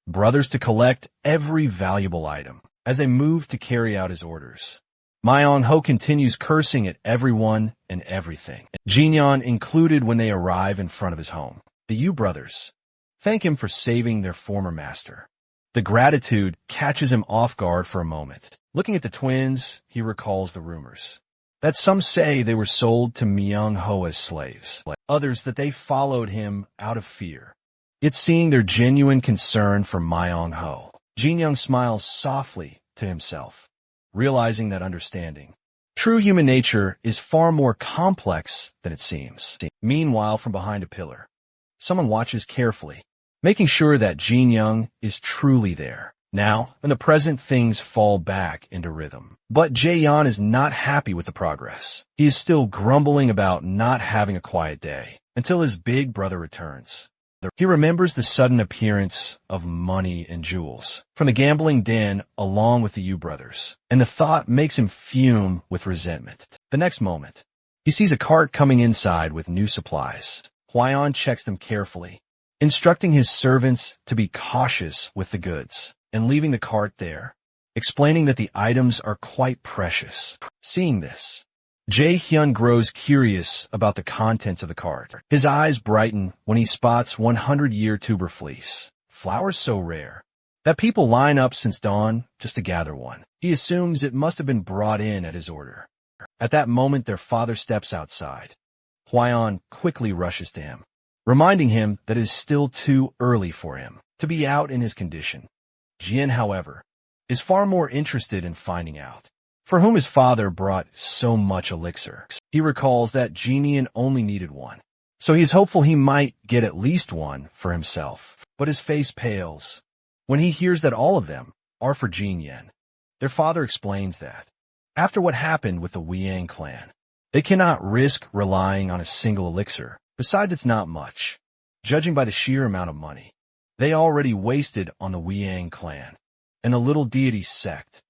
brothers to collect every valuable item as they move to carry out his orders. Myung-ho continues cursing at everyone and everything, Jin-yeon included, when they arrive in front of his home. The brothers thank him for saving their former master. The gratitude catches him off guard for a moment. Looking at the twins, he recalls the rumors that some say they were sold to Myung-ho as slaves, others that they followed him out of fear. Yet seeing their genuine concern for Myung-ho, Jin-young smiles softly to himself, realizing that understanding true human nature is far more complex than it seems. Meanwhile, from behind a pillar, someone watches carefully, making sure that Jin-young is truly there. Now, in the present, things fall back into rhythm. But Jae-yeon is not happy with the progress. He is still grumbling about not having a quiet day until his big brother returns. He remembers the sudden appearance of money and jewels from the gambling den along with the brothers, and the thought makes him fume with resentment. The next moment, he sees a cart coming inside with new supplies. Hwayeon checks them carefully, instructing his servants to be cautious with the goods, and leaving the cart there, explaining that the items are quite precious. Seeing this, Jae-hyun grows curious about the contents of the cart. His eyes brighten when he spots 100-year tuber fleece, flowers so rare that people line up since dawn just to gather one. He assumes it must have been brought in at his order. At that moment, their father steps outside. Hwayeon quickly rushes to him, reminding him that it is still too early for him to be out in his condition. Jin, however, is far more interested in finding out for whom his father brought so much elixir. He recalls that Jinian only needed one, so he is hopeful he might get at least one for himself. But his face pales when he hears that all of them are for Jin-yen. Their father explains that after what happened with the Wiang clan, they cannot risk relying on a single elixir. Besides, it's not much, judging by the sheer amount of money they already wasted on the Wiang clan and the little deity sect.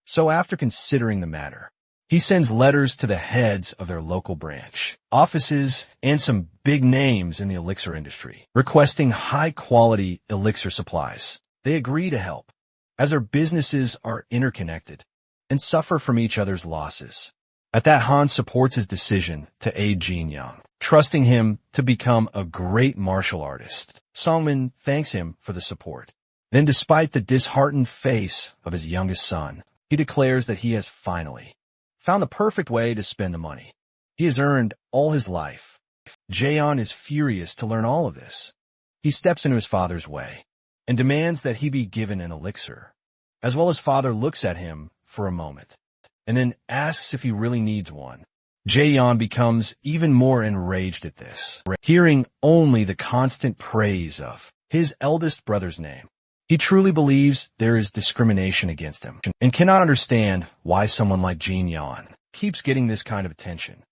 So after considering the matter, he sends letters to the heads of their local branch, offices, and some big names in the elixir industry, requesting high-quality elixir supplies. They agree to help, as their businesses are interconnected and suffer from each other's losses. At that, Han supports his decision to aid Jin-young, trusting him to become a great martial artist. Songmin thanks him for the support. Then, despite the disheartened face of his youngest son, he declares that he has finally found the perfect way to spend the money he has earned all his life. Jaeon is furious to learn all of this. He steps into his father's way and demands that he be given an elixir. As well, his father looks at him for a moment and then asks if he really needs one. Jaeon becomes even more enraged at this, hearing only the constant praise of his eldest brother's name. He truly believes there is discrimination against him and cannot understand why someone like Jin-yeon keeps getting this kind of attention.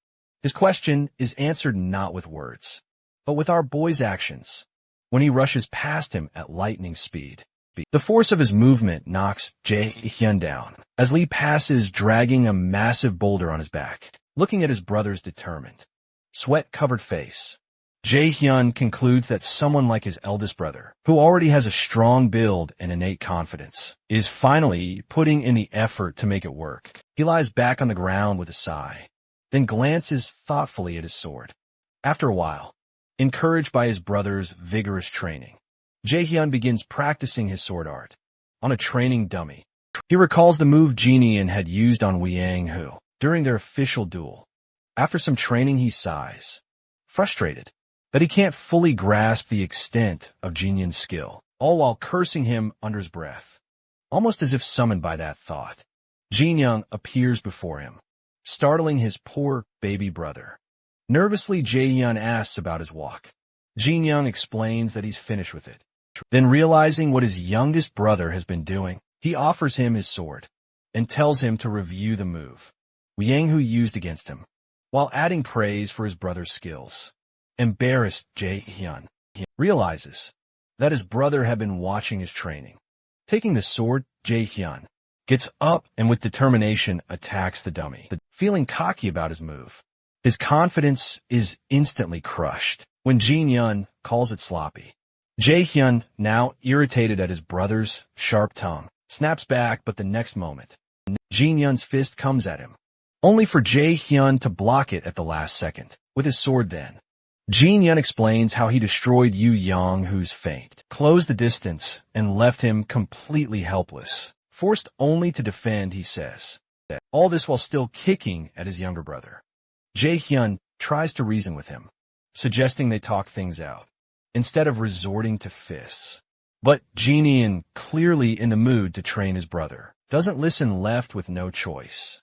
His question is answered not with words, but with our boy's actions, when he rushes past him at lightning speed. The force of his movement knocks Jae-hyun down, as Lee passes dragging a massive boulder on his back. Looking at his brother's determined, sweat-covered face, Jae-hyun concludes that someone like his eldest brother, who already has a strong build and innate confidence, is finally putting in the effort to make it work. He lies back on the ground with a sigh, then glances thoughtfully at his sword. After a while, encouraged by his brother's vigorous training, Jae-hyun begins practicing his sword art on a training dummy. He recalls the move Jinian had used on Wiang-hu during their official duel. After some training, he sighs, frustrated that he can't fully grasp the extent of Jinian's skill, all while cursing him under his breath. Almost as if summoned by that thought, Jin-young appears before him, startling his poor baby brother. Nervously, Jae-hyun asks about his walk. Jin-young explains that he's finished with it. Then, realizing what his youngest brother has been doing, he offers him his sword and tells him to review the move Yang-hu used against him, while adding praise for his brother's skills. Embarrassed, Jae-hyun realizes that his brother had been watching his training. Taking the sword, Jae-hyun gets up and with determination attacks the dummy, feeling cocky about his move. His confidence is instantly crushed when Jin-young calls it sloppy. Jae-hyun, now irritated at his brother's sharp tongue, snaps back, but the next moment, Jin-young's fist comes at him, only for Jae-hyun to block it at the last second with his sword. Then Jin-young explains how he destroyed Yang-hu's feint, closed the distance, and left him completely helpless, forced only to defend, he says. All this while still kicking at his younger brother. Jae-hyun tries to reason with him, suggesting they talk things out, instead of resorting to fists. But Jin-young, clearly in the mood to train his brother, doesn't listen, left with no choice.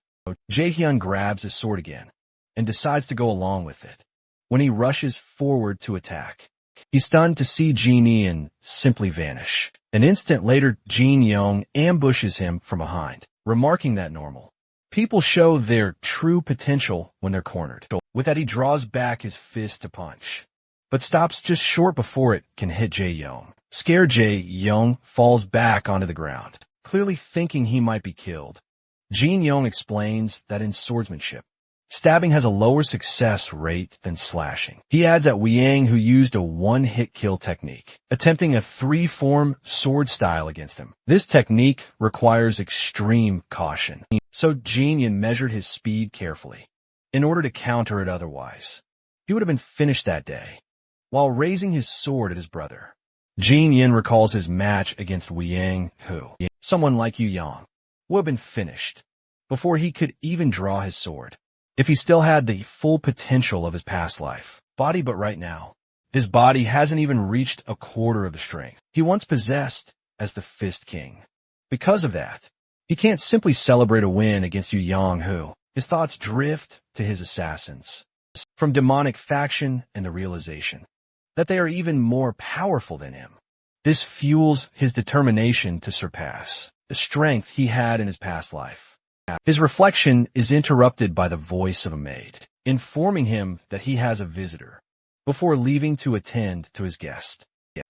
Jae-hyun grabs his sword again, and decides to go along with it. When he rushes forward to attack, he's stunned to see Jin-young simply vanish. An instant later, Jin-young ambushes him from behind, remarking that normal people show their true potential when they're cornered. With that, he draws back his fist to punch, but stops just short before it can hit Jae-young. Scared, Jae-young falls back onto the ground, clearly thinking he might be killed. Jin-young explains that in swordsmanship, stabbing has a lower success rate than slashing. He adds that Yang-hu used a one-hit kill technique, attempting a three-form sword style against him. This technique requires extreme caution, so Jin-young measured his speed carefully in order to counter it. Otherwise, he would have been finished that day. While raising his sword at his brother, Jin-young recalls his match against Yang-hu. Someone like Yang would have been finished before he could even draw his sword, if he still had the full potential of his past life body. But right now, his body hasn't even reached a quarter of the strength he once possessed as the Fist King. Because of that, he can't simply celebrate a win against Yang-hu. His thoughts drift to his assassins from demonic faction and the realization that they are even more powerful than him. This fuels his determination to surpass the strength he had in his past life. His reflection is interrupted by the voice of a maid, informing him that he has a visitor, before leaving to attend to his guest.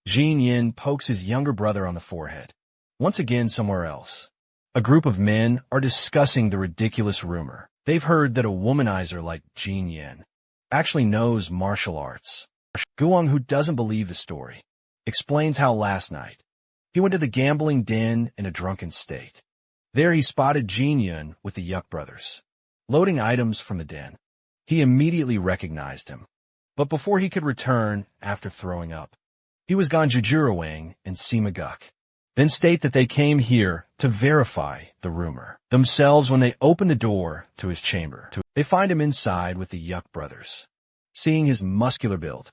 Jin-young pokes his younger brother on the forehead. Once again, somewhere else, a group of men are discussing the ridiculous rumor they've heard that a womanizer like Jin-young actually knows martial arts. Guang, who doesn't believe the story, explains how last night he went to the gambling den in a drunken state. There he spotted Jin-young with the Yuck brothers, loading items from the den. He immediately recognized him, but before he could return after throwing up, he was gone. Jujurawang and Simaguk then state that they came here to verify the rumor themselves. When they open the door to his chamber, they find him inside with the Yuck brothers. Seeing his muscular build,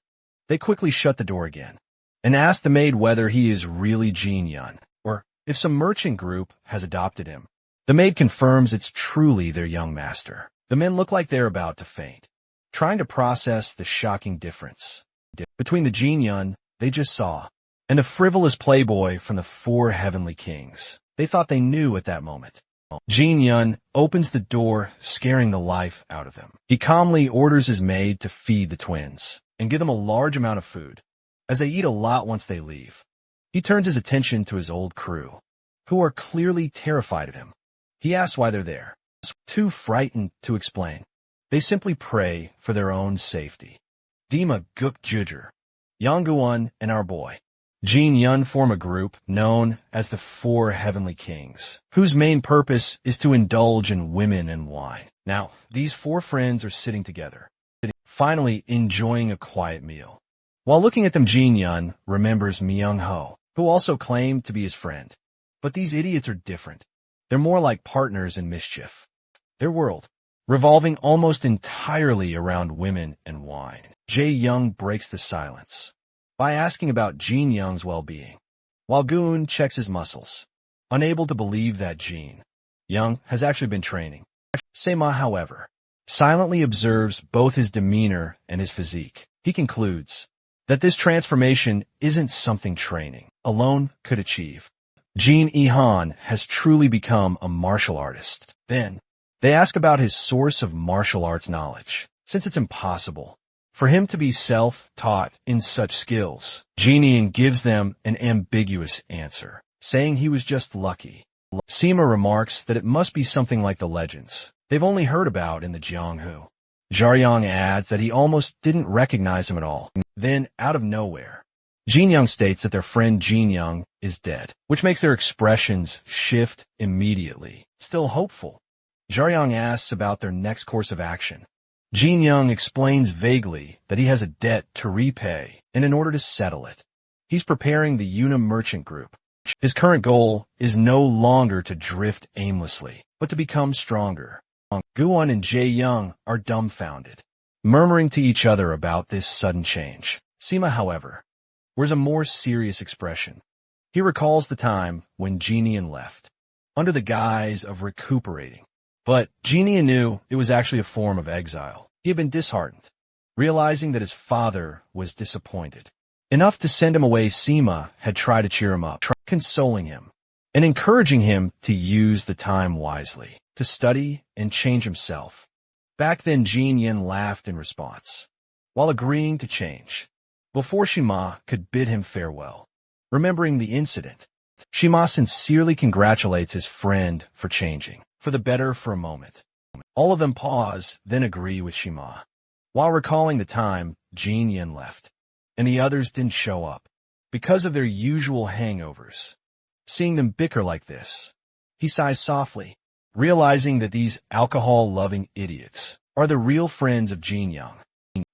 they quickly shut the door again and ask the maid whether he is really Jin-young, or if some merchant group has adopted him. The maid confirms it's truly their young master. The men look like they're about to faint, trying to process the shocking difference between the Jin-young they just saw and the frivolous playboy from the Four Heavenly Kings they thought they knew at that moment. Jin-young opens the door, scaring the life out of him. He calmly orders his maid to feed the twins and give them a large amount of food, as they eat a lot once they leave. He turns his attention to his old crew, who are clearly terrified of him. He asks why they're there. Too frightened to explain, they simply pray for their own safety. Dima Guk Jujer, Yangguan, and our boy Jin-young form a group known as the Four Heavenly Kings, whose main purpose is to indulge in women and wine. Now, these four friends are sitting together, finally enjoying a quiet meal. While looking at them, Jin-young remembers Myung-ho, who also claimed to be his friend. But these idiots are different. They're more like partners in mischief. Their world, revolving almost entirely around women and wine. Jae-young breaks the silence by asking about Jin-young's well-being, while Goon checks his muscles, unable to believe that Jin-young has actually been training. Sema, however, silently observes both his demeanor and his physique. He concludes that this transformation isn't something training alone could achieve. Jin Ihan has truly become a martial artist. Then, they ask about his source of martial arts knowledge, since it's impossible for him to be self-taught in such skills. Jinian gives them an ambiguous answer, saying he was just lucky. Sema remarks that it must be something like the legends they've only heard about in the Jianghu. Zhaoyang adds that he almost didn't recognize him at all. Then, out of nowhere, Jin Young states that their friend Jin Young is dead, which makes their expressions shift immediately. Still hopeful, Zhaoyang asks about their next course of action. Jin Young explains vaguely that he has a debt to repay, and in order to settle it, he's preparing the Una merchant group. His current goal is no longer to drift aimlessly, but to become stronger. Guan and Jae Young are dumbfounded, murmuring to each other about this sudden change. Sema, however, wears a more serious expression. He recalls the time when Jinian left, under the guise of recuperating. But Jinian knew it was actually a form of exile. He had been disheartened, realizing that his father was disappointed. Enough to send him away, Sema had tried to cheer him up, consoling him, and encouraging him to use the time wisely, to study and change himself. Back then, Jin Yin laughed in response, while agreeing to change, before Shima could bid him farewell. Remembering the incident, Shima sincerely congratulates his friend for changing, for the better for a moment. All of them pause, then agree with Shima. While recalling the time, Jin Yin left, and the others didn't show up, because of their usual hangovers. Seeing them bicker like this, he sighs softly, realizing that these alcohol-loving idiots are the real friends of Jin Young,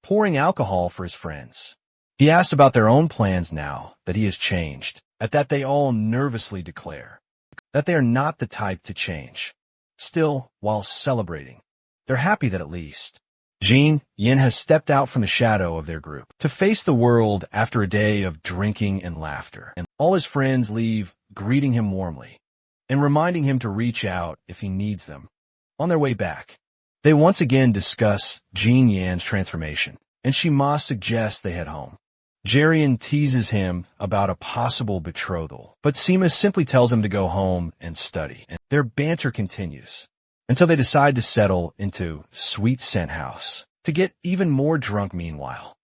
pouring alcohol for his friends. He asks about their own plans now that he has changed, at that they all nervously declare that they are not the type to change. Still, while celebrating, they're happy that at least Jin Yin has stepped out from the shadow of their group to face the world after a day of drinking and laughter, and all his friends leave, greeting him warmly and reminding him to reach out if he needs them. On their way back, they once again discuss Jin Yan's transformation, and Shima suggests they head home. Jarian teases him about a possible betrothal, but Sema simply tells him to go home and study, and their banter continues until they decide to settle into Sweet Scent House to get even more drunk. Meanwhile,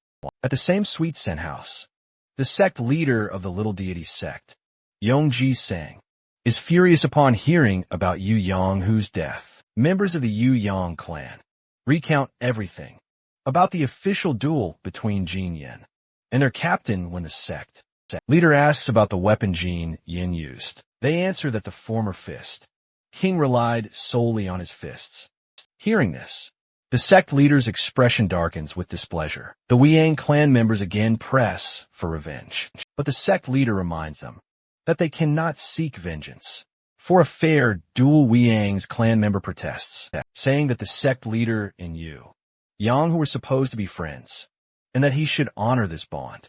at the same Sweet Scent House, the sect leader of the Little Deity sect, Yongji Sang, is furious upon hearing about Yu Yonghu's death. Members of the Yu Yong clan recount everything about the official duel between Jin Yin and their captain when the sect leader asks about the weapon Jin Yin used. They answer that the former fist king relied solely on his fists. Hearing this, the sect leader's expression darkens with displeasure. The Wiang clan members again press for revenge, but the sect leader reminds them that they cannot seek vengeance. For a fair duel, Wiang's clan member protests, saying that the sect leader and Yu Yang, who were supposed to be friends, and that he should honor this bond.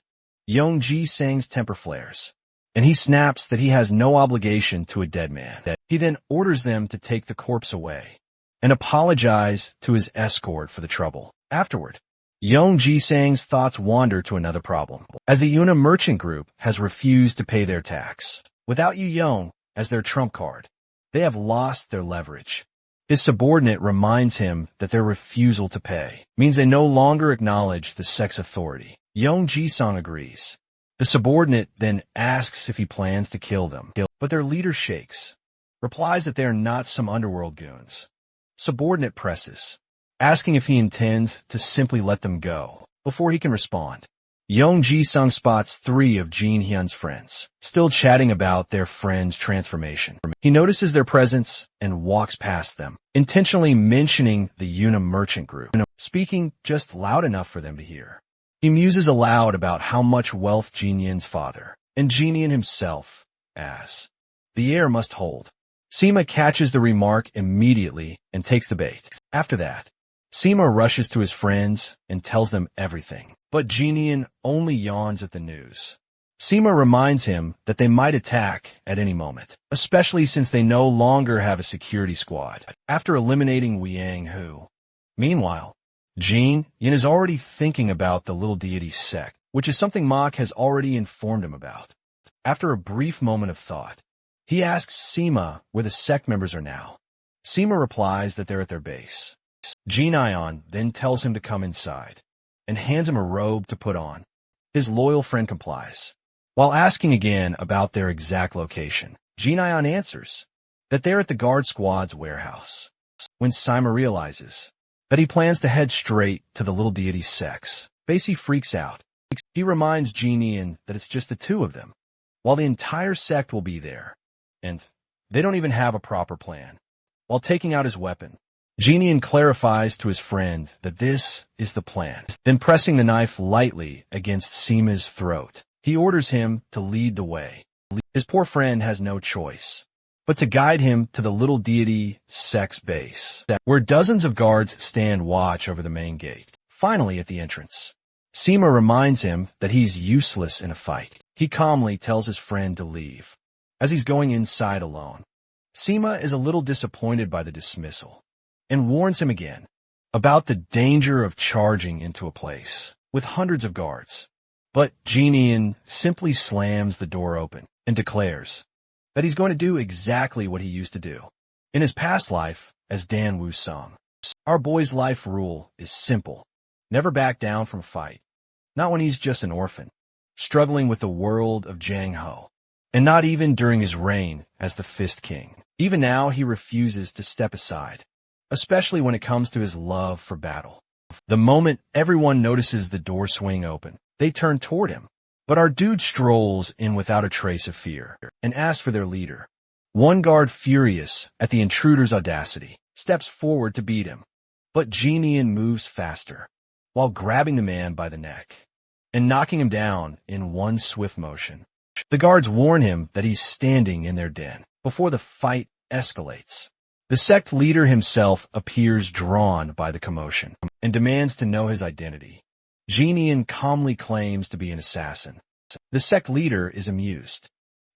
Yongji Sang's temper flares, and he snaps that he has no obligation to a dead man. He then orders them to take the corpse away and apologize to his escort for the trouble. Afterward, Yongji Sang's thoughts wander to another problem, as the Una merchant group has refused to pay their tax. Without Yu Yong as their trump card, they have lost their leverage. His subordinate reminds him that their refusal to pay means they no longer acknowledge the sect's authority. Yongji Sang agrees. The subordinate then asks if he plans to kill them, but their leader shakes, replies that they are not some underworld goons. Subordinate presses, asking if he intends to simply let them go. Before he can respond, Yongji Sang spots 3 of Jin Hyun's friends, still chatting about their friend's transformation. He notices their presence and walks past them, intentionally mentioning the Una merchant group, speaking just loud enough for them to hear. He muses aloud about how much wealth Jin Yin's father and Jin Yin himself has. The air must hold. Sema catches the remark immediately and takes the bait. After that, Sema rushes to his friends and tells them everything, but Jin Yin only yawns at the news. Sema reminds him that they might attack at any moment, especially since they no longer have a security squad. after eliminating Wiang Hu. Meanwhile, Jin Yin is already thinking about the little deity sect, which is something Mok has already informed him about. After a brief moment of thought, he asks Sima where the sect members are now. Sima replies that they're at their base. Jin Ion then tells him to come inside and hands him a robe to put on. His loyal friend complies. While asking again about their exact location, Jin Ion answers that they're at the guard squad's warehouse. When Sima realizes that he plans to head straight to the little deity's sex, Basie freaks out. He reminds Jin Ion that it's just the two of them, while the entire sect will be there, and they don't even have a proper plan. While taking out his weapon, Jin Ion clarifies to his friend that this is the plan. Then pressing the knife lightly against Sima's throat, he orders him to lead the way. His poor friend has no choice but to guide him to the little deity sect's base, where dozens of guards stand watch over the main gate. Finally, at the entrance, Sima reminds him that he's useless in a fight. He calmly tells his friend to leave. As he's going inside alone, Sima is a little disappointed by the dismissal and warns him again about the danger of charging into a place with hundreds of guards. But Jin Ion simply slams the door open and declares that he's going to do exactly what he used to do in his past life as Dan Wu-sung. Our boy's life rule is simple. Never back down from a fight. Not when he's just an orphan, struggling with the world of Jiang Ho. And not even during his reign as the Fist King. Even now, he refuses to step aside, especially when it comes to his love for battle. The moment everyone notices the door swing open, they turn toward him. But our dude strolls in without a trace of fear and asks for their leader. One guard, furious at the intruder's audacity, steps forward to beat him. But Jin Ion moves faster, while grabbing the man by the neck and knocking him down in one swift motion. The guards warn him that he's standing in their den before the fight escalates. The sect leader himself appears drawn by the commotion and demands to know his identity. Jin Ion calmly claims to be an assassin. The sect leader is amused,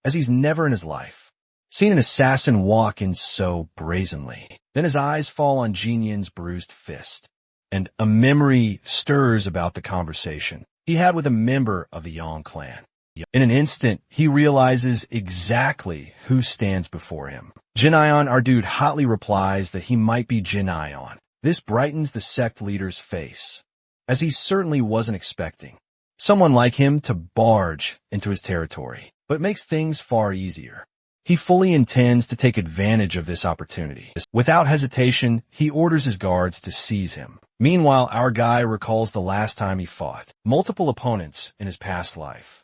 as he's never in his life seen an assassin walk in so brazenly. Then his eyes fall on Jin Ion's bruised fist, and a memory stirs about the conversation he had with a member of the Yang clan. In an instant, he realizes exactly who stands before him. Jin Ion, our dude, hotly replies that he might be Jin Ion. This brightens the sect leader's face, as he certainly wasn't expecting someone like him to barge into his territory, but makes things far easier. He fully intends to take advantage of this opportunity. Without hesitation, he orders his guards to seize him. Meanwhile, our guy recalls the last time he fought multiple opponents in his past life.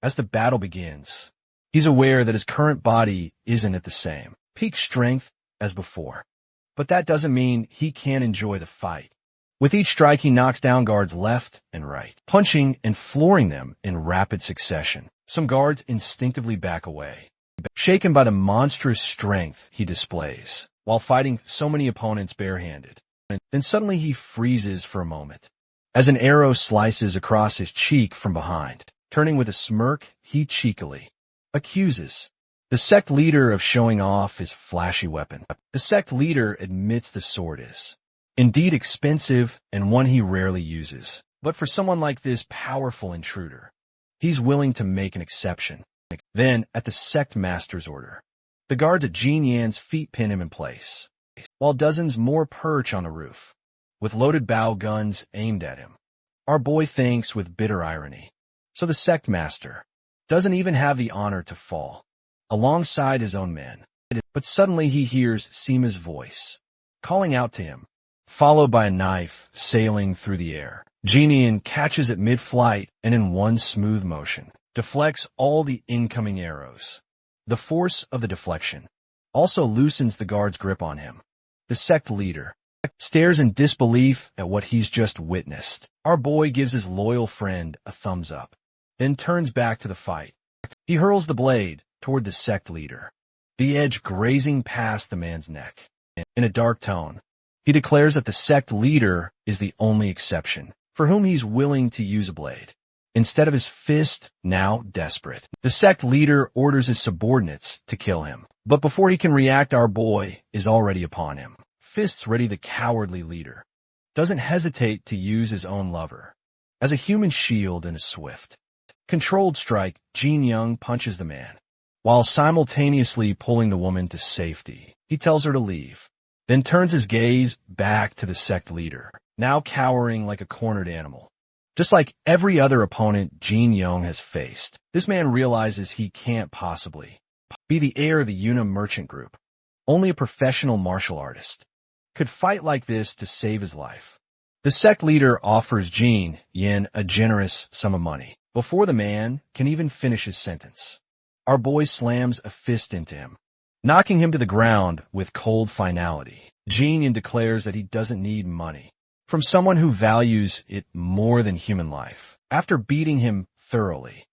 As the battle begins, he's aware that his current body isn't at the same peak strength as before. But that doesn't mean he can't enjoy the fight. With each strike, he knocks down guards left and right, punching and flooring them in rapid succession. Some guards instinctively back away, shaken by the monstrous strength he displays, while fighting so many opponents barehanded. Then suddenly he freezes for a moment, as an arrow slices across his cheek from behind. Turning with a smirk, he cheekily accuses the sect leader of showing off his flashy weapon. The sect leader admits the sword is indeed expensive and one he rarely uses. But for someone like this powerful intruder, he's willing to make an exception. Then, at the sect master's order, the guards at Jin Yan's feet pin him in place, while dozens more perch on the roof, with loaded bow guns aimed at him. Our boy thinks with bitter irony. So the sect master doesn't even have the honor to fall alongside his own men. But suddenly he hears Sima's voice, calling out to him, followed by a knife sailing through the air. Jin Ion catches it mid-flight and in one smooth motion, deflects all the incoming arrows. The force of the deflection also loosens the guard's grip on him. The sect leader stares in disbelief at what he's just witnessed. Our boy gives his loyal friend a thumbs up, then turns back to the fight. He hurls the blade toward the sect leader, the edge grazing past the man's neck. In a dark tone, he declares that the sect leader is the only exception, for whom he's willing to use a blade instead of his fist, now desperate. The sect leader orders his subordinates to kill him, but before he can react, our boy is already upon him. fists ready the cowardly leader. Doesn't hesitate to use his own lover as a human shield in a swift, controlled strike. Jin Young punches the man, while simultaneously pulling the woman to safety. He tells her to leave, then turns his gaze back to the sect leader, now cowering like a cornered animal. Just like every other opponent Jin Young has faced, this man realizes he can't possibly be the heir of the Una merchant group. Only a professional martial artist could fight like this to save his life. The sect leader offers Jin Yin a generous sum of money before the man can even finish his sentence. Our boy slams a fist into him, knocking him to the ground with cold finality. Jin Yin declares that he doesn't need money from someone who values it more than human life. After beating him thoroughly,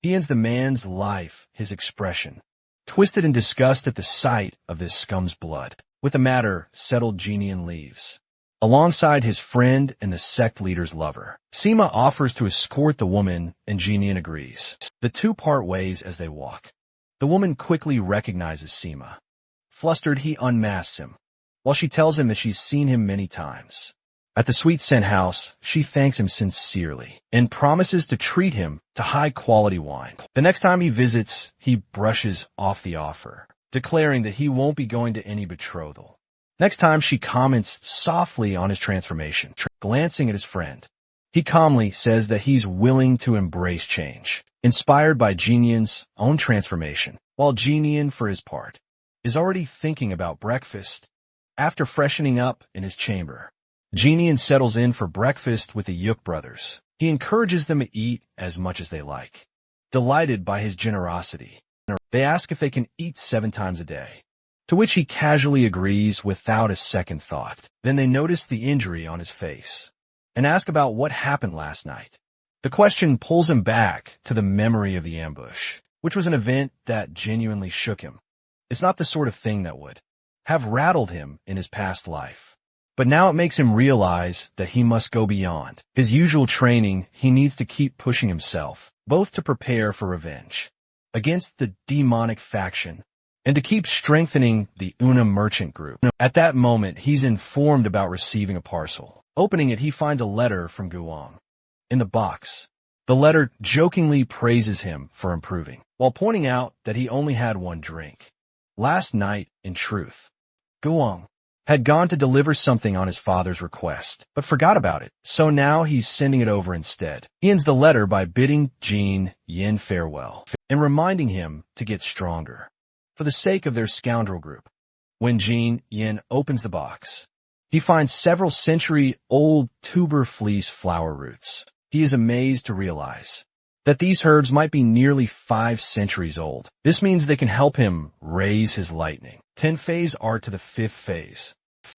he ends the man's life, his expression twisted in disgust at the sight of this scum's blood. With the matter settled, Jin Yin leaves, alongside his friend and the sect leader's lover. Sima offers to escort the woman, and Jin Yin agrees. The two part ways as they walk. The woman quickly recognizes Sima. Flustered, he unmasks him, while she tells him that she's seen him many times. At the Sweet Scent house, she thanks him sincerely and promises to treat him to high-quality wine. The next time he visits, he brushes off the offer, declaring that he won't be going to any betrothal. Next time, she comments softly on his transformation. Glancing at his friend, he calmly says that he's willing to embrace change, inspired by Jin Yin's own transformation, while Jin Yin, for his part, is already thinking about breakfast. After freshening up in his chamber, Jin Yin settles in for breakfast with the Yuk brothers. He encourages them to eat as much as they like. Delighted by his generosity, they ask if they can eat 7 times a day, to which he casually agrees without a second thought. Then they notice the injury on his face and ask about what happened last night. The question pulls him back to the memory of the ambush, which was an event that genuinely shook him. It's not the sort of thing that would have rattled him in his past life. But now it makes him realize that he must go beyond his usual training. He needs to keep pushing himself, both to prepare for revenge against the demonic faction and to keep strengthening the Una merchant group. At that moment, he's informed about receiving a parcel. Opening it, he finds a letter from Guang. In the box, the letter jokingly praises him for improving, while pointing out that he only had 1 drink. Last night, in truth, Guang had gone to deliver something on his father's request, but forgot about it, so now he's sending it over instead. He ends the letter by bidding Jin Yin farewell and reminding him to get stronger for the sake of their scoundrel group. When Jin Yin opens the box, he finds several century-old tuber fleece flower roots. He is amazed to realize that these herbs might be nearly 5 centuries old. This means they can help him raise his lightning. 10 phase are to the 5th phase.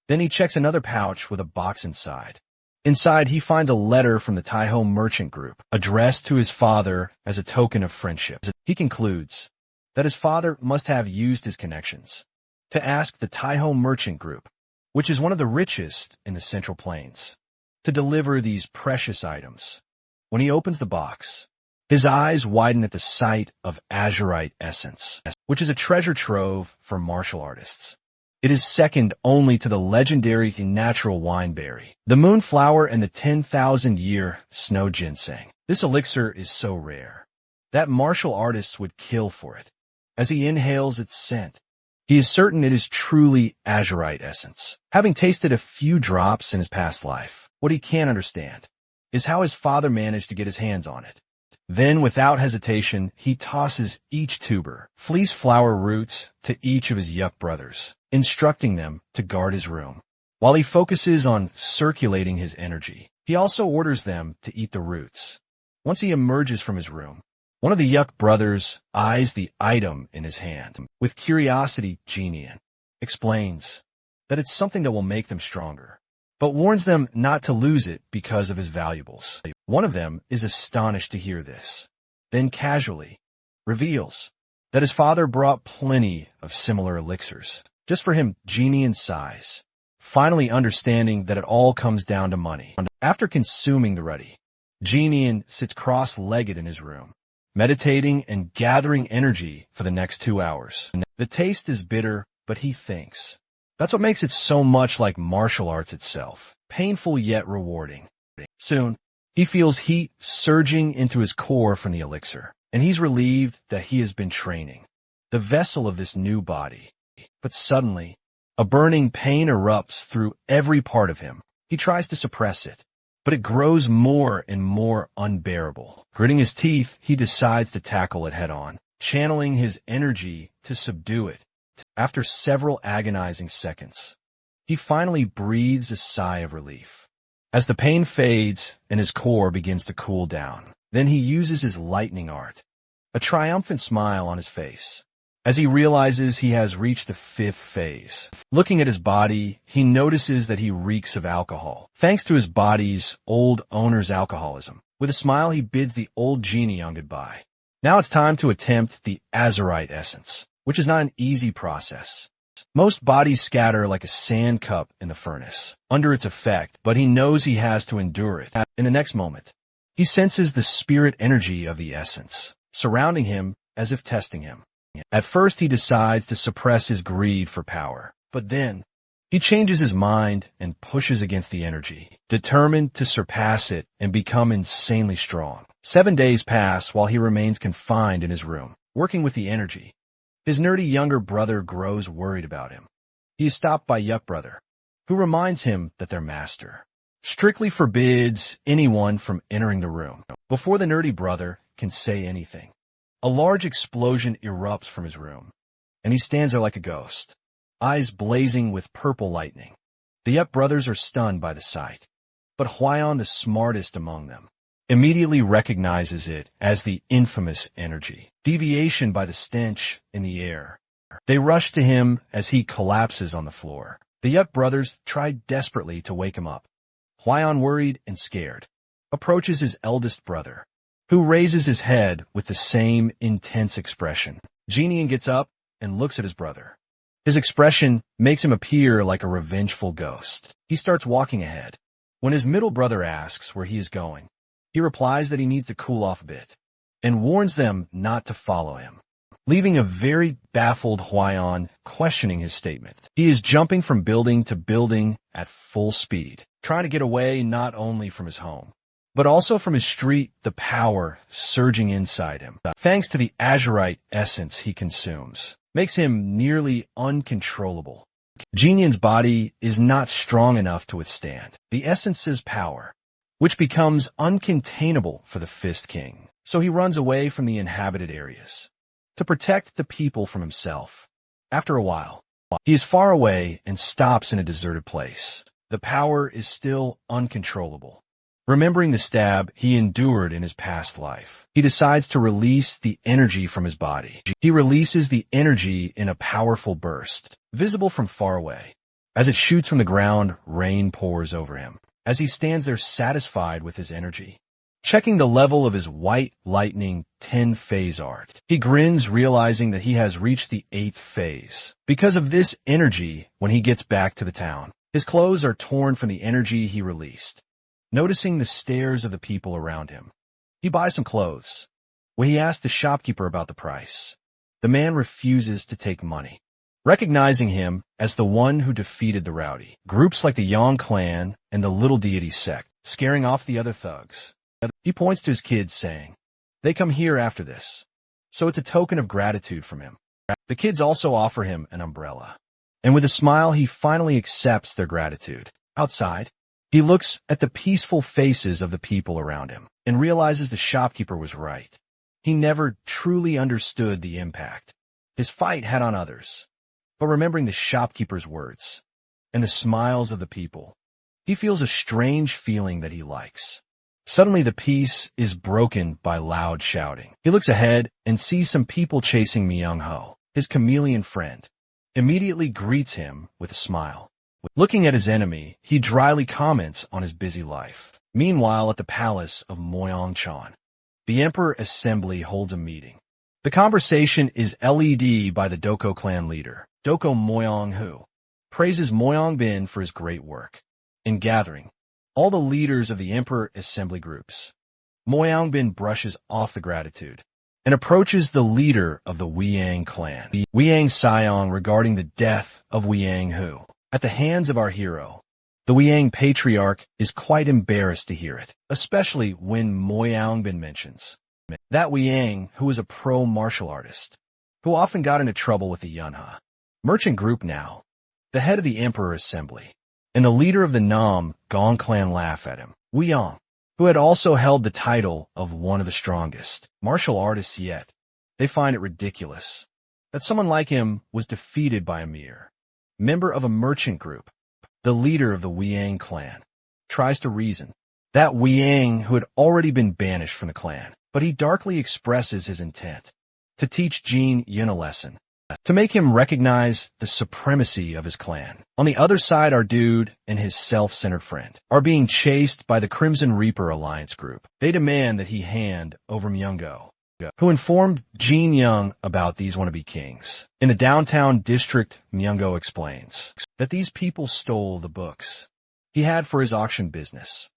Then he checks another pouch with a box inside. Inside, he finds a letter from the Taiho merchant group, addressed to his father as a token of friendship. He concludes that his father must have used his connections to ask the Taiho merchant group, which is one of the richest in the Central Plains, to deliver these precious items. When he opens the box, his eyes widen at the sight of azurite essence, which is a treasure trove for martial artists. It is second only to the legendary natural wineberry, the moonflower, and the 10,000-year snow ginseng. This elixir is so rare that martial artists would kill for it. As he inhales its scent, he is certain it is truly azurite essence. Having tasted a few drops in his past life, what he can't understand is how his father managed to get his hands on it. Then, without hesitation, he tosses each tuber, fleece flower roots, to each of his Yuk brothers, instructing them to guard his room. While he focuses on circulating his energy, he also orders them to eat the roots. Once he emerges from his room, one of the Yuk brothers eyes the item in his hand. With curiosity, Jin Yin explains that it's something that will make them stronger, but warns them not to lose it because of his valuables. One of them is astonished to hear this, then casually reveals that his father brought plenty of similar elixirs just for him. Jin Yin sighs, finally understanding that it all comes down to money. After consuming the ruddy, Jin Yin sits cross-legged in his room, meditating and gathering energy for the next 2 hours. The taste is bitter, but he thinks That's what makes it so much like martial arts itself, painful yet rewarding. Soon, he feels heat surging into his core from the elixir, and he's relieved that he has been training, the vessel of this new body. But suddenly, a burning pain erupts through every part of him. He tries to suppress it, but it grows more and more unbearable. Gritting his teeth, he decides to tackle it head-on, channeling his energy to subdue it. After several agonizing seconds, he finally breathes a sigh of relief. As the pain fades and his core begins to cool down, then he uses his lightning art, a triumphant smile on his face, as he realizes he has reached the 5th phase. Looking at his body, he notices that he reeks of alcohol, thanks to his body's old owner's alcoholism. With a smile, he bids the old genie on goodbye. Now it's time to attempt the azurite essence, which is not an easy process. Most bodies scatter like a sand cup in the furnace, under its effect, but he knows he has to endure it. In the next moment, he senses the spirit energy of the essence, surrounding him as if testing him. At first, he decides to suppress his greed for power, but then he changes his mind and pushes against the energy, determined to surpass it and become insanely strong. 7 days pass while he remains confined in his room, working with the energy. His nerdy younger brother grows worried about him. He is stopped by Yuck Brother, who reminds him that their master strictly forbids anyone from entering the room. Before the nerdy brother can say anything, a large explosion erupts from his room, and he stands there like a ghost, eyes blazing with purple lightning. The Yuck brothers are stunned by the sight, but Hwayeon, the smartest among them, immediately recognizes it as the infamous energy, deviation by the stench in the air. They rush to him as he collapses on the floor. The Yuck brothers try desperately to wake him up. Hwayeon, worried and scared, approaches his eldest brother, who raises his head with the same intense expression. Genian gets up and looks at his brother. His expression makes him appear like a revengeful ghost. He starts walking ahead. When his middle brother asks where he is going, he replies that he needs to cool off a bit, and warns them not to follow him, leaving a very baffled Hwayeon questioning his statement. He is jumping from building to building at full speed, trying to get away not only from his home, but also from his street, the power surging inside him, thanks to the azurite essence he consumes, makes him nearly uncontrollable. Genian's body is not strong enough to withstand the essence's power, which becomes uncontainable for the Fist King. So he runs away from the inhabited areas to protect the people from himself. After a while, he is far away and stops in a deserted place. The power is still uncontrollable. Remembering the stab he endured in his past life, he decides to release the energy from his body. He releases the energy in a powerful burst, visible from far away. As it shoots from the ground, rain pours over him, as he stands there satisfied with his energy. Checking the level of his white lightning 10 phase art, he grins, realizing that he has reached the 8th phase. Because of this energy, when he gets back to the town, his clothes are torn from the energy he released. Noticing the stares of the people around him, he buys some clothes. When he asks the shopkeeper about the price, the man refuses to take money. Recognizing him as the one who defeated the rowdy groups like the Yang clan and the Little Deity sect, scaring off the other thugs, he points to his kids, saying, "They come here after this." So it's a token of gratitude from him. The kids also offer him an umbrella, and with a smile he finally accepts their gratitude. Outside, he looks at the peaceful faces of the people around him and realizes the shopkeeper was right. He never truly understood the impact his fight had on others. But remembering the shopkeeper's words and the smiles of the people, he feels a strange feeling that he likes. Suddenly the peace is broken by loud shouting. He looks ahead and sees some people chasing Myung-ho, his chameleon friend, immediately greets him with a smile. Looking at his enemy, he dryly comments on his busy life. Meanwhile, at the palace of Moyang-chan, the Emperor Assembly holds a meeting. The conversation is led by the Doko clan leader, Doko Moyang, who praises Moyang Bin for his great work. In gathering all the leaders of the Emperor Assembly groups, Moyang Bin brushes off the gratitude and approaches the leader of the Weiyang clan, Weiyang Xiong, regarding the death of Weiyang Hu at the hands of our hero. The Weiyang patriarch is quite embarrassed to hear it, especially when Moyangbin mentions that Weiyang, who was a pro martial artist, who often got into trouble with the Yunhe merchant group now, the head of the Emperor Assembly, and the leader of the Nam Gong clan laugh at him. Weiyang, who had also held the title of one of the strongest martial artists yet. They find it ridiculous that someone like him was defeated by a mere member of a merchant group. The leader of the Weiyang clan tries to reason that Weiyang, who had already been banished from the clan, but he darkly expresses his intent to teach Jin Yin a lesson, to make him recognize the supremacy of his clan. On the other side, our dude and his self-centered friend are being chased by the Crimson Reaper Alliance group. They demand that he hand over Myungo, who informed Jin Young about these wannabe kings. In the downtown district, Myungo explains that these people stole the books he had for his auction business.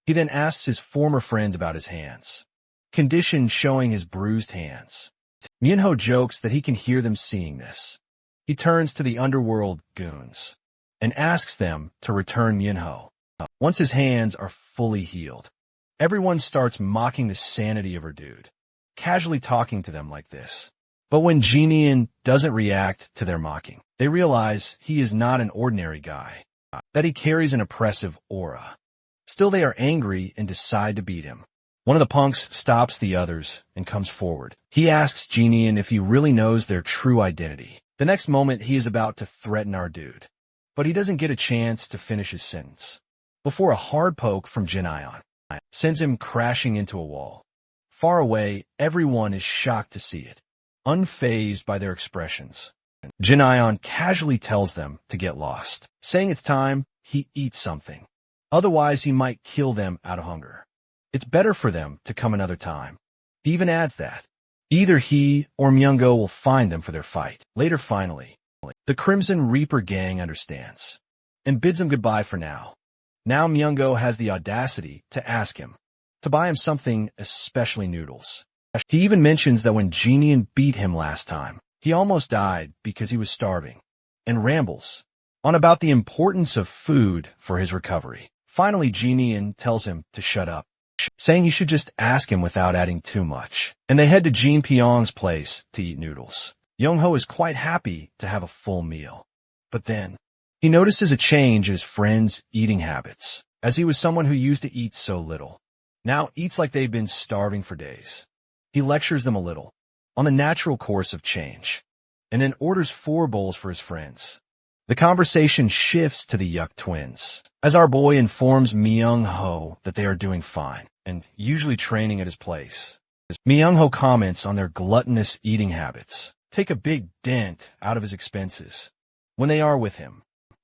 He then asks his former friends about his hands, condition showing his bruised hands. Myunho jokes that he can hear them seeing this. He turns to the underworld goons and asks them to return Myunho once his hands are fully healed. Everyone starts mocking the sanity of her dude, casually talking to them like this. But when Jinian doesn't react to their mocking, they realize he is not an ordinary guy, that he carries an oppressive aura. Still, they are angry and decide to beat him. One of the punks stops the others and comes forward. He asks Jinian if he really knows their true identity. The next moment, he is about to threaten our dude, but he doesn't get a chance to finish his sentence before a hard poke from Jinian sends him crashing into a wall. Far away, everyone is shocked to see it, unfazed by their expressions. Jinian casually tells them to get lost, saying it's time he eats something. Otherwise, he might kill them out of hunger. It's better for them to come another time. He even adds that either he or Myungo will find them for their fight. Later, finally, the Crimson Reaper gang understands and bids him goodbye for now. Now Myungo has the audacity to ask him to buy him something, especially noodles. He even mentions that when Jinian beat him last time, he almost died because he was starving, and rambles on about the importance of food for his recovery. Finally, Jinian tells him to shut up, saying he should just ask him without adding too much. And they head to Jin Pyong's place to eat noodles. Youngho is quite happy to have a full meal. But then, he notices a change in his friend's eating habits, as he was someone who used to eat so little. Now eats like they've been starving for days. He lectures them a little on the natural course of change, and then orders 4 bowls for his friends. The conversation shifts to the Yuck twins, as our boy informs Myung-ho that they are doing fine, and usually training at his place. Myung-ho comments on their gluttonous eating habits, take a big dent out of his expenses when they are with him.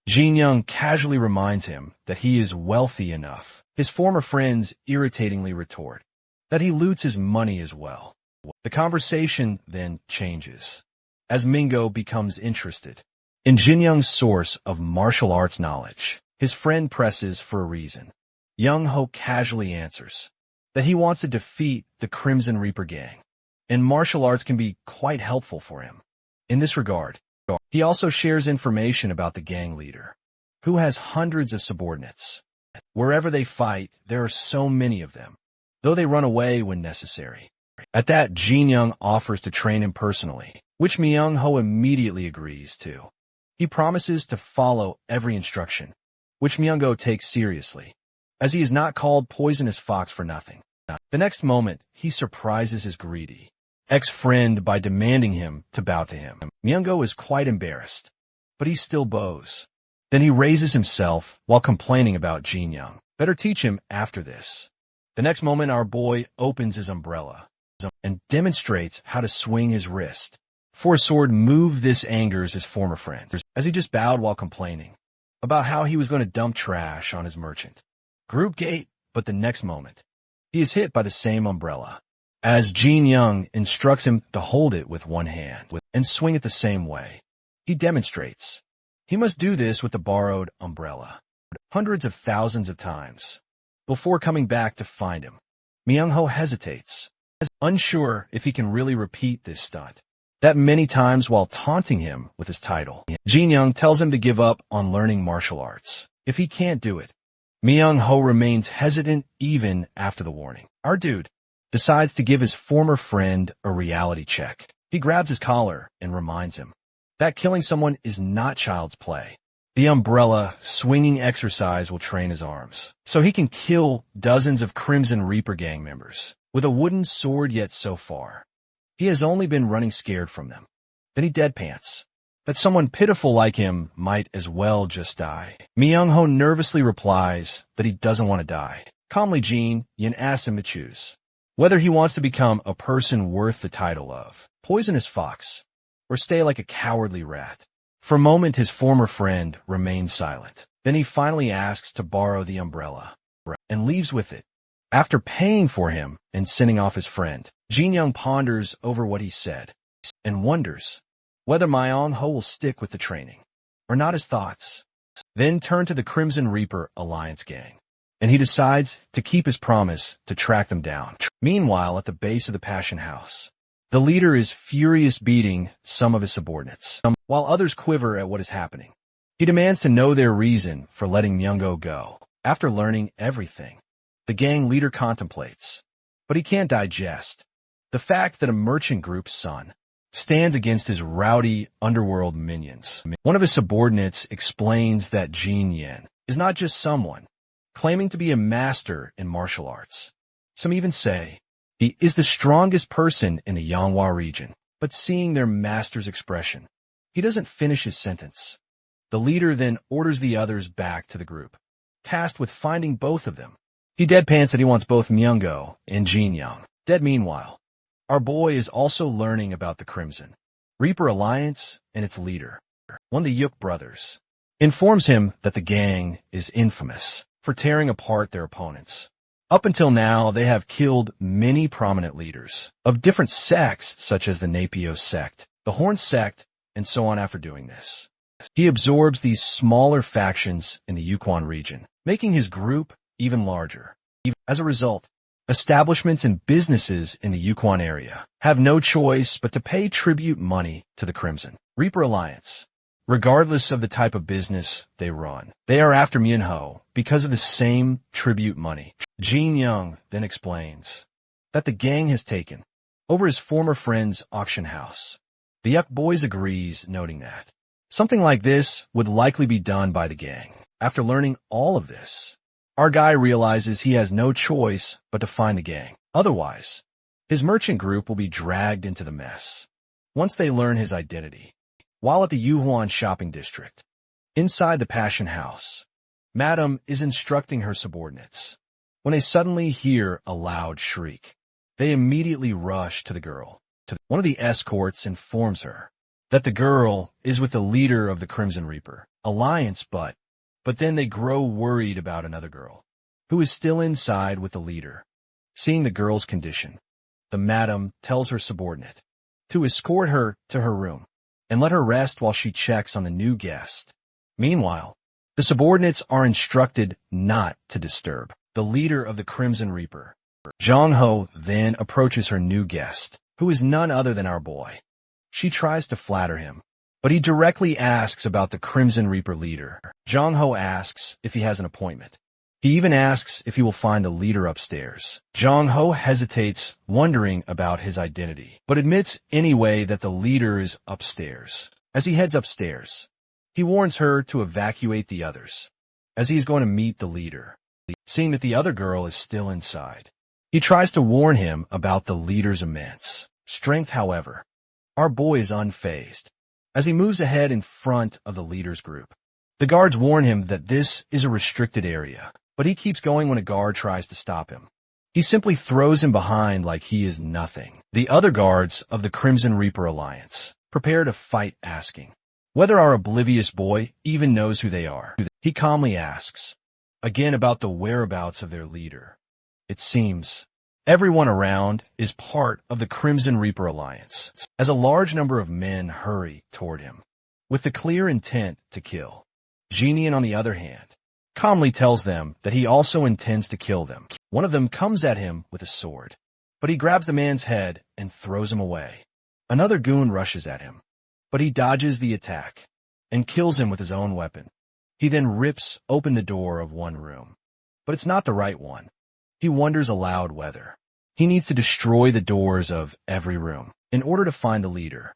Jin Young casually reminds him that he is wealthy enough. His former friends irritatingly retort that he loots his money as well. The conversation then changes, as Mingo becomes interested in Jin Young's source of martial arts knowledge. His friend presses for a reason. Young-ho casually answers that he wants to defeat the Crimson Reaper gang, and martial arts can be quite helpful for him. In this regard, he also shares information about the gang leader, who has hundreds of subordinates. Wherever they fight, there are so many of them, though they run away when necessary. At that, Jin Young offers to train him personally, which Myung-ho immediately agrees to. He promises to follow every instruction, which Myung-ho takes seriously, as he is not called Poisonous Fox for nothing. The next moment, he surprises his greedy ex-friend by demanding him to bow to him. Myung-ho is quite embarrassed, but he still bows. Then he raises himself while complaining about Jin Young. Better teach him after this. The next moment, our boy opens his umbrella and demonstrates how to swing his wrist. For a sword move, this angers his former friend, as he just bowed while complaining about how he was going to dump trash on his merchant group gate. But the next moment, he is hit by the same umbrella, as Jin Young instructs him to hold it with one hand and swing it the same way. He demonstrates he must do this with the borrowed umbrella hundreds of thousands of times before coming back to find him. Myung-ho hesitates, unsure if he can really repeat this stunt that many times while taunting him with his title. Jin Young tells him to give up on learning martial arts if he can't do it. Myung-ho remains hesitant even after the warning. Our dude decides to give his former friend a reality check. He grabs his collar and reminds him that killing someone is not child's play. The umbrella swinging exercise will train his arms, so he can kill dozens of Crimson Reaper gang members with a wooden sword. Yet so far, he has only been running scared from them. Then he deadpans that someone pitiful like him might as well just die. Myung-ho nervously replies that he doesn't want to die. Calmly, Jin Yin asks him to choose whether he wants to become a person worth the title of poisonous fox or stay like a cowardly rat. For a moment, his former friend remains silent. Then he finally asks to borrow the umbrella and leaves with it. After paying for him and sending off his friend, Jin Young ponders over what he said and wonders whether Myung-ho will stick with the training or not. His thoughts then turn to the Crimson Reaper Alliance gang, and he decides to keep his promise to track them down. Meanwhile, at the base of the Passion House, the leader is furious, beating some of his subordinates, while others quiver at what is happening. He demands to know their reason for letting Myung-ho go. After learning everything, the gang leader contemplates, but he can't digest the fact that a merchant group's son stands against his rowdy underworld minions. One of his subordinates explains that Jin Yin is not just someone claiming to be a master in martial arts. Some even say he is the strongest person in the Yanghua region. But seeing their master's expression, he doesn't finish his sentence. The leader then orders the others back to the group, tasked with finding both of them. He deadpans that he wants both Myung-ho and Jin Young dead. Meanwhile, our boy is also learning about the Crimson Reaper Alliance and its leader, one of the Yuk brothers, informs him that the gang is infamous for tearing apart their opponents. Up until now, they have killed many prominent leaders of different sects, such as the Napio sect, the Horn sect, and so on. After doing this, he absorbs these smaller factions in the Yukon region, making his group even larger. As a result, establishments and businesses in the Yukon area have no choice but to pay tribute money to the Crimson Reaper Alliance. Regardless of the type of business they run, they are after Myung-ho because of the same tribute money. Jin Young then explains that the gang has taken over his former friend's auction house. The Yuk boys agrees, noting that something like this would likely be done by the gang. After learning all of this, our guy realizes he has no choice but to find the gang. Otherwise, his merchant group will be dragged into the mess once they learn his identity. While at the Yuhuan shopping district, inside the Passion House, Madam is instructing her subordinates. When they suddenly hear a loud shriek, they immediately rush to the girl. One of the escorts informs her that the girl is with the leader of the Crimson Reaper Alliance, but then they grow worried about another girl who is still inside with the leader. Seeing the girl's condition, the madam tells her subordinate to escort her to her room and let her rest while she checks on the new guest. Meanwhile, the subordinates are instructed not to disturb the leader of the Crimson Reaper. Jong-ho then approaches her new guest, who is none other than our boy. She tries to flatter him, but he directly asks about the Crimson Reaper leader. Jong-ho asks if he has an appointment. He even asks if he will find the leader upstairs. Jong-ho hesitates, wondering about his identity, but admits anyway that the leader is upstairs. As he heads upstairs, he warns her to evacuate the others, as he is going to meet the leader. Seeing that the other girl is still inside, he tries to warn him about the leader's immense strength. However, our boy is unfazed as he moves ahead in front of the leader's group. The guards warn him that this is a restricted area, but he keeps going when a guard tries to stop him. He simply throws him behind like he is nothing. The other guards of the Crimson Reaper Alliance prepare to fight, asking whether our oblivious boy even knows who they are. He calmly asks again about the whereabouts of their leader. It seems everyone around is part of the Crimson Reaper Alliance, as a large number of men hurry toward him with the clear intent to kill. Genian, on the other hand, calmly tells them that he also intends to kill them. One of them comes at him with a sword, but he grabs the man's head and throws him away. Another goon rushes at him, but he dodges the attack and kills him with his own weapon. He then rips open the door of one room, but it's not the right one. He wonders aloud whether he needs to destroy the doors of every room in order to find the leader.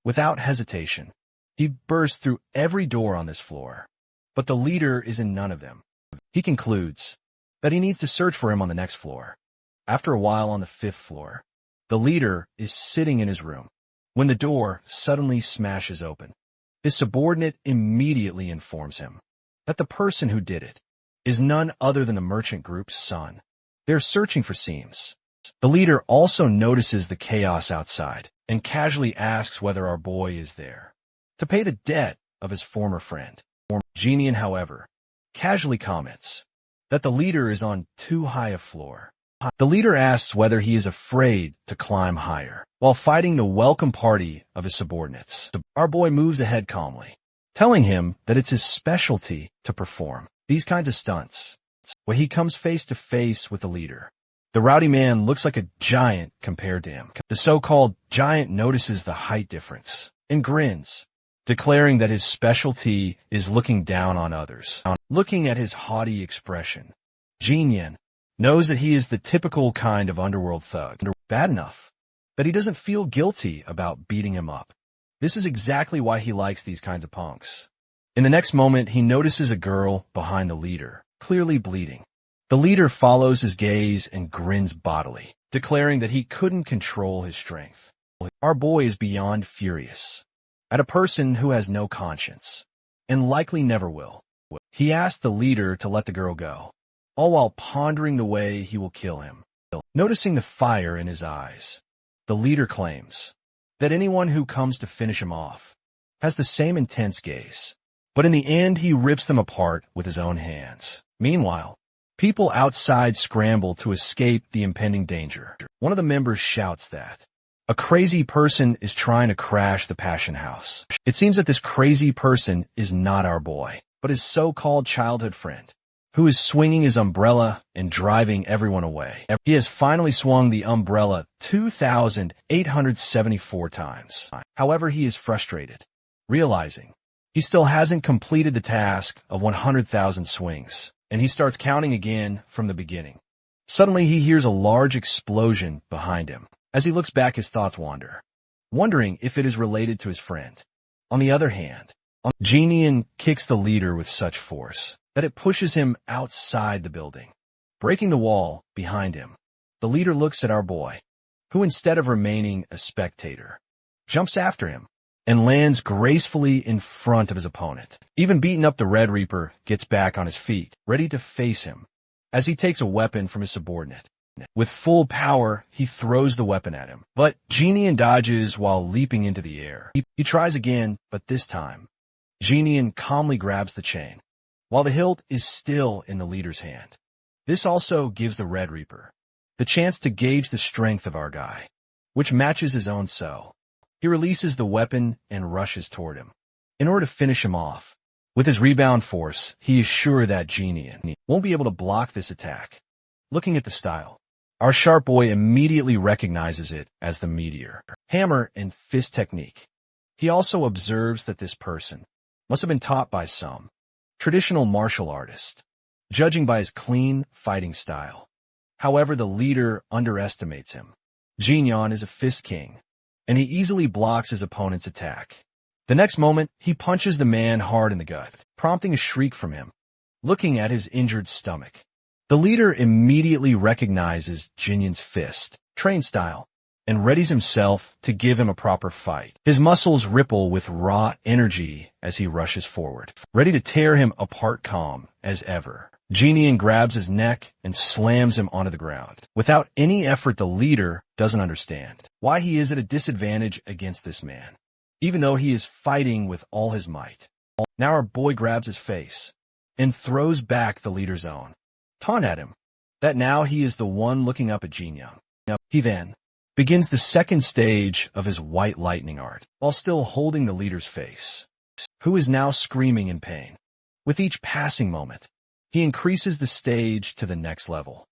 Without hesitation, he bursts through every door on this floor, but the leader is in none of them. He concludes that he needs to search for him on the next floor. After a while on the 5th floor, the leader is sitting in his room when the door suddenly smashes open. His subordinate immediately informs him that the person who did it is none other than the merchant group's son. They're searching for Seams. The leader also notices the chaos outside and casually asks whether our boy is there to pay the debt of his former friend. Genian, however, casually comments that the leader is on too high a floor. The leader asks whether he is afraid to climb higher while fighting the welcome party of his subordinates. Our boy moves ahead calmly, telling him that it's his specialty to perform these kinds of stunts. When he comes face to face with the leader, the rowdy man looks like a giant compared to him. The so-called giant notices the height difference and grins, declaring that his specialty is looking down on others. Looking at his haughty expression, Jinyan knows that he is the typical kind of underworld thug, bad enough that he doesn't feel guilty about beating him up. This is exactly why he likes these kinds of punks. In the next moment, he notices a girl behind the leader, clearly bleeding. The leader follows his gaze and grins bodily, declaring that he couldn't control his strength. Our boy is beyond furious at a person who has no conscience and likely never will. He asks the leader to let the girl go, all while pondering the way he will kill him. Noticing the fire in his eyes, the leader claims that anyone who comes to finish him off has the same intense gaze, but in the end he rips them apart with his own hands. Meanwhile, people outside scramble to escape the impending danger. One of the members shouts that a crazy person is trying to crash the Passion House. It seems that this crazy person is not our boy, but his so-called childhood friend, who is swinging his umbrella and driving everyone away. He has finally swung the umbrella 2,874 times. However, he is frustrated, realizing he still hasn't completed the task of 100,000 swings, and he starts counting again from the beginning. Suddenly, he hears a large explosion behind him. As he looks back, his thoughts wander, wondering if it is related to his friend. On the other hand, Genian kicks the leader with such force that it pushes him outside the building, breaking the wall behind him. The leader looks at our boy, who instead of remaining a spectator, jumps after him and lands gracefully in front of his opponent. Even beaten up, the Red Reaper gets back on his feet, ready to face him, as he takes a weapon from his subordinate. With full power, he throws the weapon at him, but Genian dodges while leaping into the air. He tries again, but this time, Genian calmly grabs the chain, while the hilt is still in the leader's hand. This also gives the Red Reaper the chance to gauge the strength of our guy, which matches his own so. He releases the weapon and rushes toward him, in order to finish him off. With his rebound force, he is sure that Genian won't be able to block this attack. Looking at the style, our sharp boy immediately recognizes it as the meteor hammer and fist technique. He also observes that this person must have been taught by some traditional martial artist, judging by his clean fighting style. However, the leader underestimates him. Jinyan is a fist king, and he easily blocks his opponent's attack. The next moment, he punches the man hard in the gut, prompting a shriek from him. Looking at his injured stomach, the leader immediately recognizes Jinyan's fist, train style, and readies himself to give him a proper fight. His muscles ripple with raw energy as he rushes forward, ready to tear him apart calm as ever. Jinyan grabs his neck and slams him onto the ground. Without any effort, the leader doesn't understand why he is at a disadvantage against this man, even though he is fighting with all his might. Now our boy grabs his face and throws back the leader's own, taunt at him that now he is the one looking up at Jinyan. He then begins the second stage of his white lightning art, while still holding the leader's face, who is now screaming in pain. With each passing moment, he increases the stage to the next level,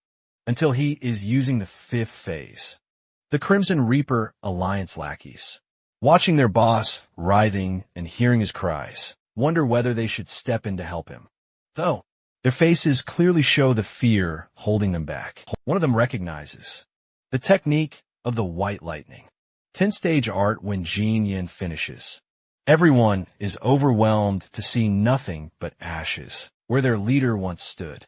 until he is using the 5th phase. The Crimson Reaper Alliance lackeys, watching their boss writhing and hearing his cries, wonder whether they should step in to help him. Though, their faces clearly show the fear holding them back. One of them recognizes the technique of the white lightning. 10-stage art when Jin Yin finishes. Everyone is overwhelmed to see nothing but ashes, where their leader once stood.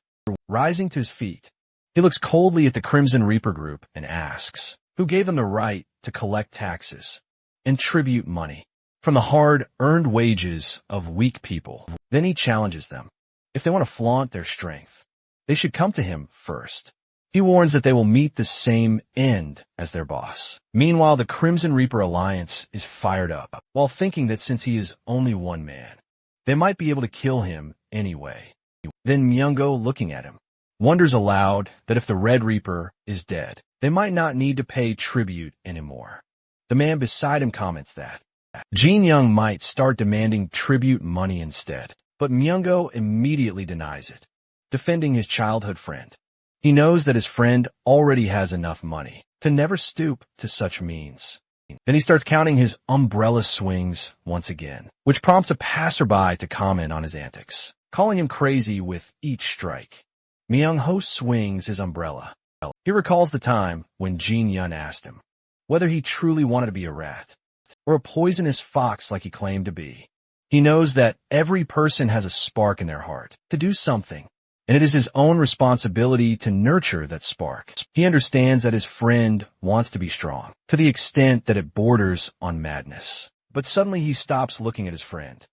Rising to his feet, he looks coldly at the Crimson Reaper group and asks, who gave him the right to collect taxes and tribute money from the hard-earned wages of weak people? Then he challenges them. If they want to flaunt their strength, they should come to him first. He warns that they will meet the same end as their boss. Meanwhile, the Crimson Reaper Alliance is fired up, while thinking that since he is only one man, they might be able to kill him anyway. Then Myungo, looking at him, wonders aloud that if the Red Reaper is dead, they might not need to pay tribute anymore. The man beside him comments that Jin Young might start demanding tribute money instead, but Myungo immediately denies it, defending his childhood friend. He knows that his friend already has enough money to never stoop to such means. Then he starts counting his umbrella swings once again, which prompts a passerby to comment on his antics, calling him crazy with each strike. Myung-ho swings his umbrella. He recalls the time when Jin Yun asked him whether he truly wanted to be a rat or a poisonous fox like he claimed to be. He knows that every person has a spark in their heart to do something, and it is his own responsibility to nurture that spark. He understands that his friend wants to be strong, to the extent that it borders on madness. But suddenly he stops looking at his friend,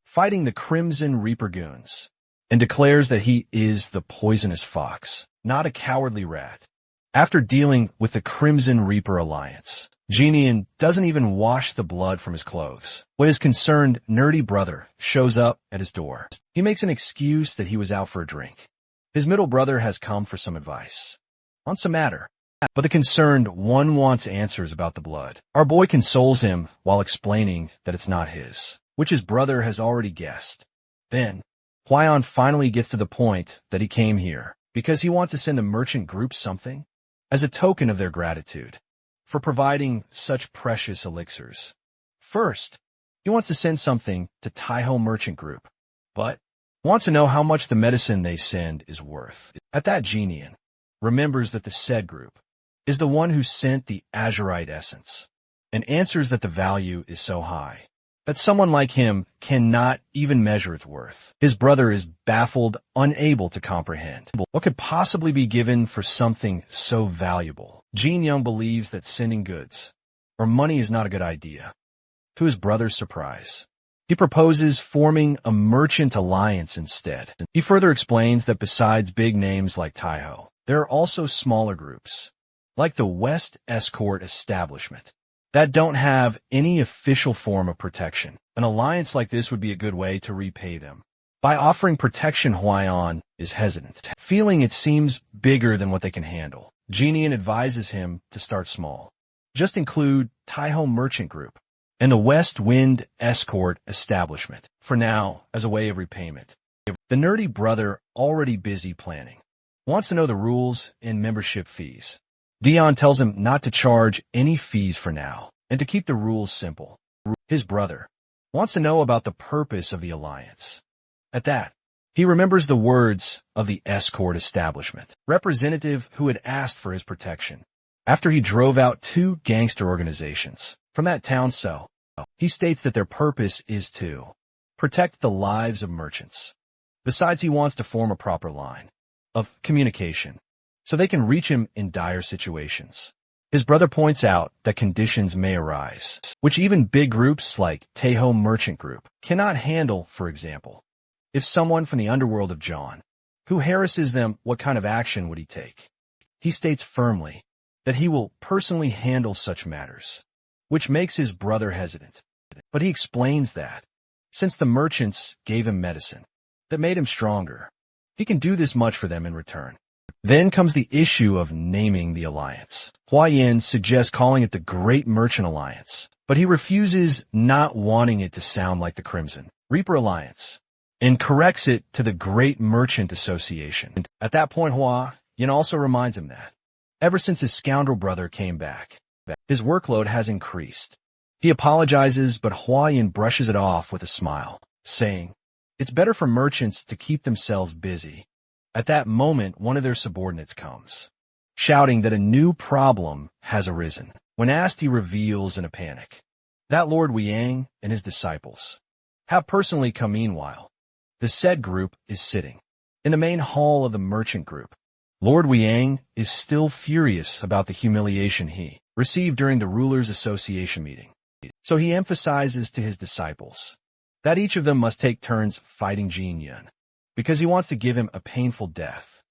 fighting the Crimson Reaper goons, and declares that he is the poisonous fox, not a cowardly rat. After dealing with the Crimson Reaper Alliance, Jinian doesn't even wash the blood from his clothes. When his concerned, nerdy brother shows up at his door, he makes an excuse that he was out for a drink. His middle brother has come for some advice on some matter, but the concerned one wants answers about the blood. Our boy consoles him while explaining that it's not his, which his brother has already guessed. Then, Hwaian finally gets to the point that he came here because he wants to send the merchant group something as a token of their gratitude for providing such precious elixirs. First, he wants to send something to Taiho Merchant Group, but wants to know how much the medicine they send is worth. At that, Jinian remembers that the said group is the one who sent the azurite essence, and answers that the value is so high that someone like him cannot even measure its worth. His brother is baffled, unable to comprehend what could possibly be given for something so valuable. Jin Young believes that sending goods or money is not a good idea. To his brother's surprise, he proposes forming a merchant alliance instead. He further explains that besides big names like Taiho, there are also smaller groups, like the West Escort Establishment, that don't have any official form of protection. An alliance like this would be a good way to repay them. By offering protection, Hwaian is hesitant, feeling it seems bigger than what they can handle. Jinian advises him to start small. Just include Taiho Merchant Group and the West Wind Escort Establishment, for now, as a way of repayment. The nerdy brother, already busy planning, wants to know the rules and membership fees. Dion tells him not to charge any fees for now, and to keep the rules simple. His brother wants to know about the purpose of the alliance. At that, he remembers the words of the escort establishment representative who had asked for his protection after he drove out 2 gangster organizations from that town. So he states that their purpose is to protect the lives of merchants. Besides, he wants to form a proper line of communication so they can reach him in dire situations. His brother points out that conditions may arise, which even big groups like Taiho Merchant Group cannot handle. For example, if someone from the underworld of John, who harasses them, what kind of action would he take? He states firmly that he will personally handle such matters, which makes his brother hesitant. But he explains that, since the merchants gave him medicine that made him stronger, he can do this much for them in return. Then comes the issue of naming the alliance. Hwaian suggests calling it the Great Merchant Alliance, but he refuses, not wanting it to sound like the Crimson Reaper Alliance, and corrects it to the Great Merchant Association. At that point, Hua Yin also reminds him that, ever since his scoundrel brother came back, his workload has increased. He apologizes, but Hua Yin brushes it off with a smile, saying, "It's better for merchants to keep themselves busy." At that moment, one of their subordinates comes, shouting that a new problem has arisen. When asked, he reveals in a panic that Lord Weiyang and his disciples have personally come. Meanwhile, the said group is sitting in the main hall of the merchant group. Lord Weiyang is still furious about the humiliation he received during the Rulers' Association meeting. So he emphasizes to his disciples that each of them must take turns fighting Jin Yun, because he wants to give him a painful death.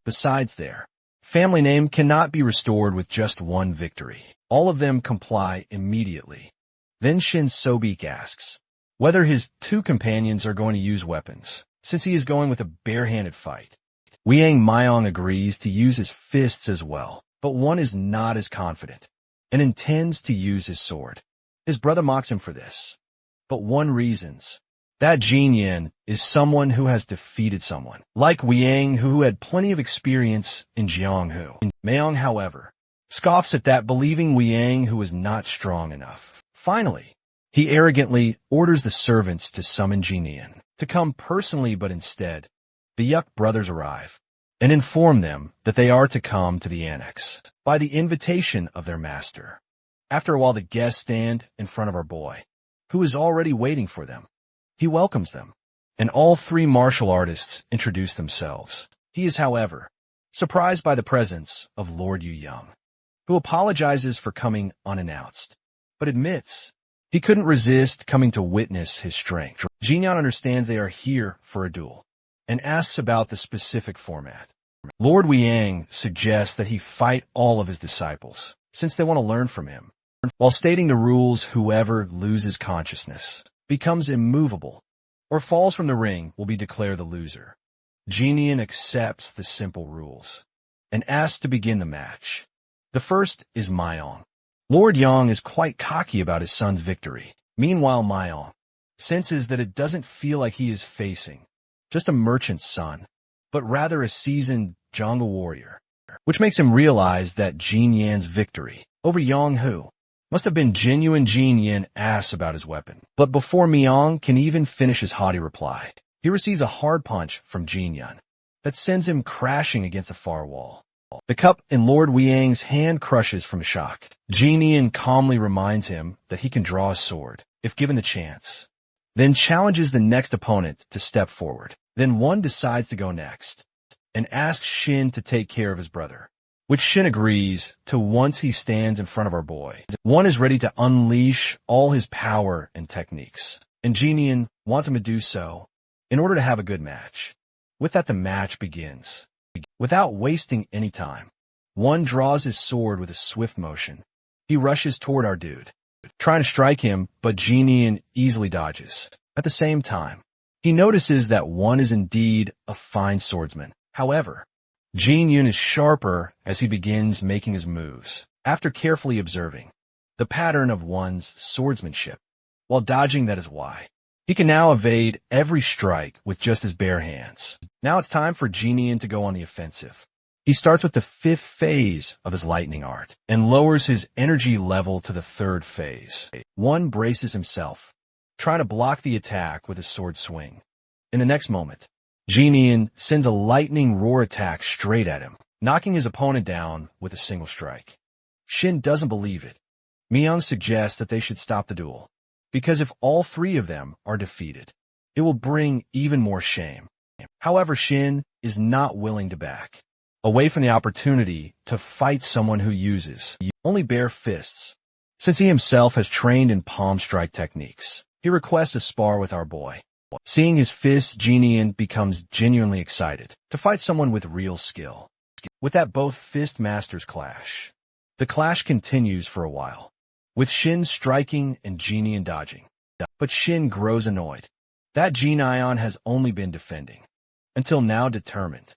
Besides, their family name cannot be restored with just one victory. All of them comply immediately. Then Shin Sobik asks whether his two companions are going to use weapons, since he is going with a barehanded fight. Weiyang Mayong agrees to use his fists as well, but one is not as confident and intends to use his sword. His brother mocks him for this, but one reasons that Jin Yin is someone who has defeated someone like Weiyang, who had plenty of experience in Jianghu. Mayong, however, scoffs at that, believing Weiyang who is not strong enough. Finally, he arrogantly orders the servants to summon Jin Yin to come personally, but instead, the Yuk brothers arrive and inform them that they are to come to the annex by the invitation of their master. After a while, the guests stand in front of our boy, who is already waiting for them. He welcomes them, and all three martial artists introduce themselves. He is, however, surprised by the presence of Lord Yu Young, who apologizes for coming unannounced, but admits he couldn't resist coming to witness his strength. Jin Yan understands they are here for a duel, and asks about the specific format. Lord Weiyang suggests that he fight all of his disciples, since they want to learn from him, while stating the rules: whoever loses consciousness, becomes immovable, or falls from the ring will be declared the loser. Jin Yan accepts the simple rules, and asks to begin the match. The first is Mayong. Lord Yang is quite cocky about his son's victory. Meanwhile, Mayong senses that it doesn't feel like he is facing just a merchant's son, but rather a seasoned jungle warrior, which makes him realize that Jin Yan's victory over Yang Hu must have been genuine. Jin Yan asks about his weapon, but before Mayong can even finish his haughty reply, he receives a hard punch from Jin Yan that sends him crashing against the far wall. The cup in Lord Weiyang's hand crushes from shock. Jin Yan calmly reminds him that he can draw a sword if given the chance, then challenges the next opponent to step forward. Then one decides to go next and asks Shin to take care of his brother, which Shin agrees to once he stands in front of our boy. One is ready to unleash all his power and techniques, and Jin Yan wants him to do so in order to have a good match. With that, the match begins. Without wasting any time, one draws his sword with a swift motion. He rushes toward our dude, trying to strike him, but Jin Yan easily dodges. At the same time, he notices that one is indeed a fine swordsman. However, Jin Yan is sharper as he begins making his moves. After carefully observing the pattern of one's swordsmanship, while dodging, that is why he can now evade every strike with just his bare hands. Now it's time for Jin Yan to go on the offensive. He starts with the 5th phase of his lightning art and lowers his energy level to the 3rd phase. One braces himself, trying to block the attack with his sword swing. In the next moment, Jin Yan sends a lightning roar attack straight at him, knocking his opponent down with a single strike. Shin doesn't believe it. Myung suggests that they should stop the duel, because if all three of them are defeated, it will bring even more shame. However, Shin is not willing to back away from the opportunity to fight someone who uses only bare fists, since he himself has trained in palm strike techniques. He requests a spar with our boy. Seeing his fists, Jin Yan becomes genuinely excited to fight someone with real skill. With that, both fist masters clash. The clash continues for a while, with Shin striking and Jin Yan dodging. But Shin grows annoyed that Jin Yan has only been defending, until now determined.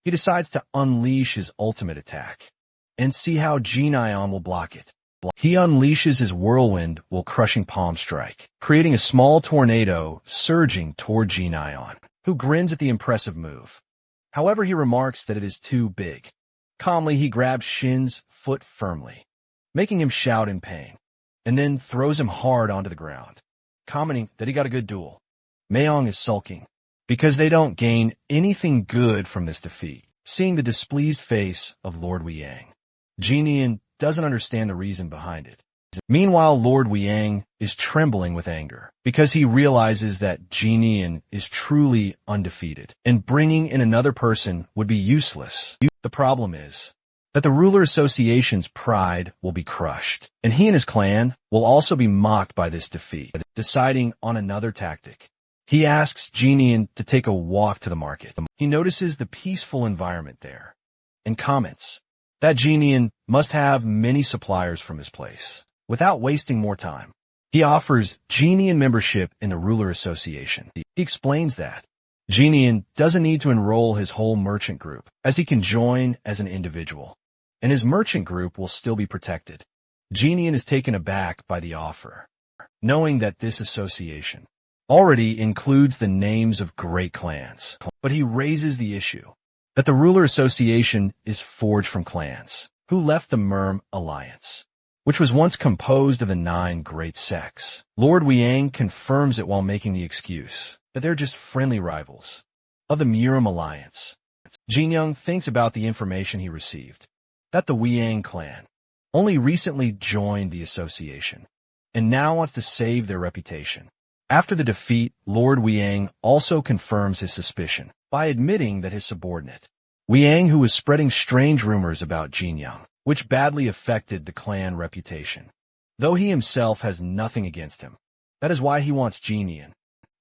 He decides to unleash his ultimate attack, and see how Jin Yan will block it. He unleashes his whirlwind while crushing palm strike, creating a small tornado surging toward Jin Yan, who grins at the impressive move. However, he remarks that it is too big Calmly, he grabs Shin's foot firmly, making him shout in pain, and then throws him hard onto the ground, commenting that he got a good duel. Mayong is sulking, because they don't gain anything good from this defeat. Seeing the displeased face of Lord Weiyang, Jinian doesn't understand the reason behind it. Meanwhile, Lord Weiyang is trembling with anger because he realizes that Jinian is truly undefeated, and bringing in another person would be useless. The problem is that the ruler association's pride will be crushed, and he and his clan will also be mocked by this defeat. Deciding on another tactic, he asks Jinian to take a walk to the market. He notices the peaceful environment there and comments that Jinian must have many suppliers from his place. Without wasting more time, he offers Jinian membership in the ruler association. He explains that Jinian doesn't need to enroll his whole merchant group, as he can join as an individual, and his merchant group will still be protected. Jinian is taken aback by the offer, knowing that this association already includes the names of great clans. But he raises the issue that the ruler association is forged from clans who left the Merm Alliance, which was once composed of the 9 great sects. Lord Weiyang confirms it while making the excuse that they're just friendly rivals of the Muram Alliance. Jinyoung thinks about the information he received, that the Weiyang clan only recently joined the association and now wants to save their reputation. After the defeat, Lord Weiyang also confirms his suspicion by admitting that his subordinate, Weiyang, who was spreading strange rumors about Jinyoung, which badly affected the clan reputation, though he himself has nothing against him. That is why he wants Jinian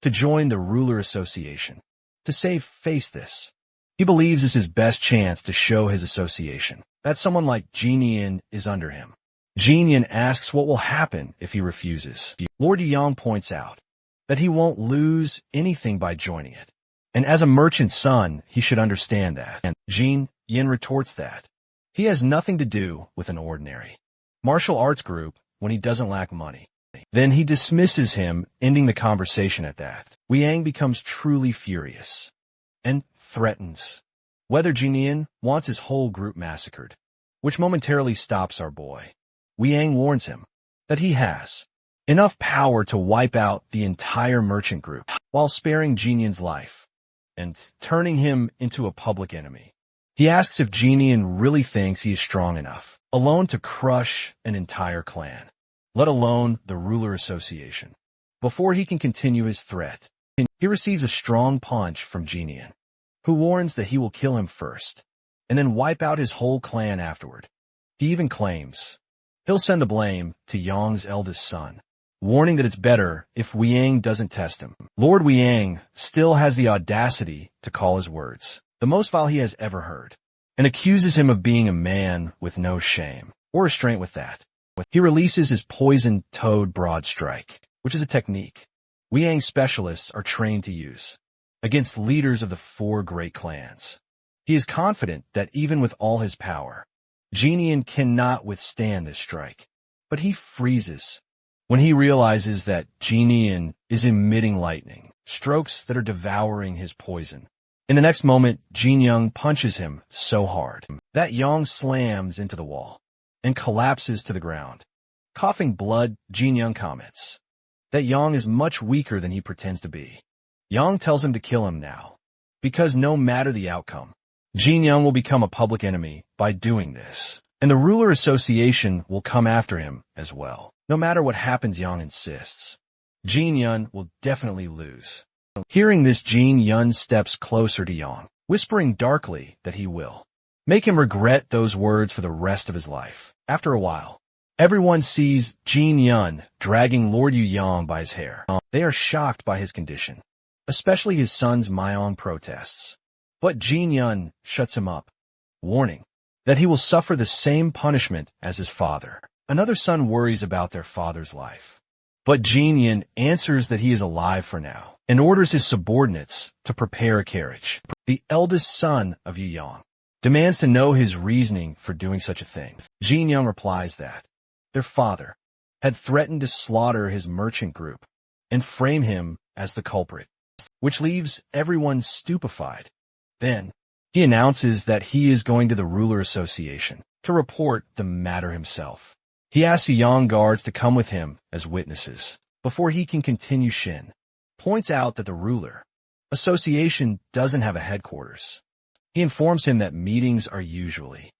to join the ruler association, to save face this. He believes it's his best chance to show his association that someone like Jinian is under him. Jinian asks what will happen if he refuses. Lord Yang points out that he won't lose anything by joining it, and as a merchant's son, he should understand that. And Jin Yin retorts that he has nothing to do with an ordinary martial arts group when he doesn't lack money. Then he dismisses him, ending the conversation at that. Weiyang becomes truly furious and threatens whether Jinian wants his whole group massacred, which momentarily stops our boy. Weiyang warns him that he has enough power to wipe out the entire merchant group while sparing Jinian's life and turning him into a public enemy. He asks if Jinian really thinks he is strong enough alone to crush an entire clan, let alone the ruler association. Before he can continue his threat, he receives a strong punch from Jinian, who warns that he will kill him first and then wipe out his whole clan afterward. He even claims he'll send the blame to Yang's eldest son, warning that it's better if Weiyang doesn't test him. Lord Weiyang still has the audacity to call his words the most vile he has ever heard, and accuses him of being a man with no shame or restraint with that. He releases his poisoned toad broad strike, which is a technique Weiyang specialists are trained to use against leaders of the 4 great clans. He is confident that even with all his power, Jinian cannot withstand this strike, but he freezes when he realizes that Jinian is emitting lightning strokes that are devouring his poison. In the next moment, Jinyoung punches him so hard that Yang slams into the wall and collapses to the ground. Coughing blood, Jinyoung comments that Yang is much weaker than he pretends to be. Yang tells him to kill him now, because no matter the outcome, Jinyoung will become a public enemy by doing this, and the ruler association will come after him as well. No matter what happens, Yang insists Jin Yun will definitely lose. Hearing this, Jin Yun steps closer to Yang, whispering darkly that he will make him regret those words for the rest of his life. After a while, everyone sees Jin Yun dragging Lord Yu Yang by his hair. They are shocked by his condition, especially his son's Mayong protests. But Jin Yun shuts him up, warning that he will suffer the same punishment as his father. Another son worries about their father's life, but Jin Yun answers that he is alive for now and orders his subordinates to prepare a carriage. The eldest son of Yu Yang demands to know his reasoning for doing such a thing. Jin Young replies that their father had threatened to slaughter his merchant group and frame him as the culprit, which leaves everyone stupefied. Then, He announces that he is going to the ruler association to report the matter himself. He asks the young guards to come with him as witnesses before he can continue. Shin points out that the ruler association doesn't have a headquarters. He informs him that meetings are usually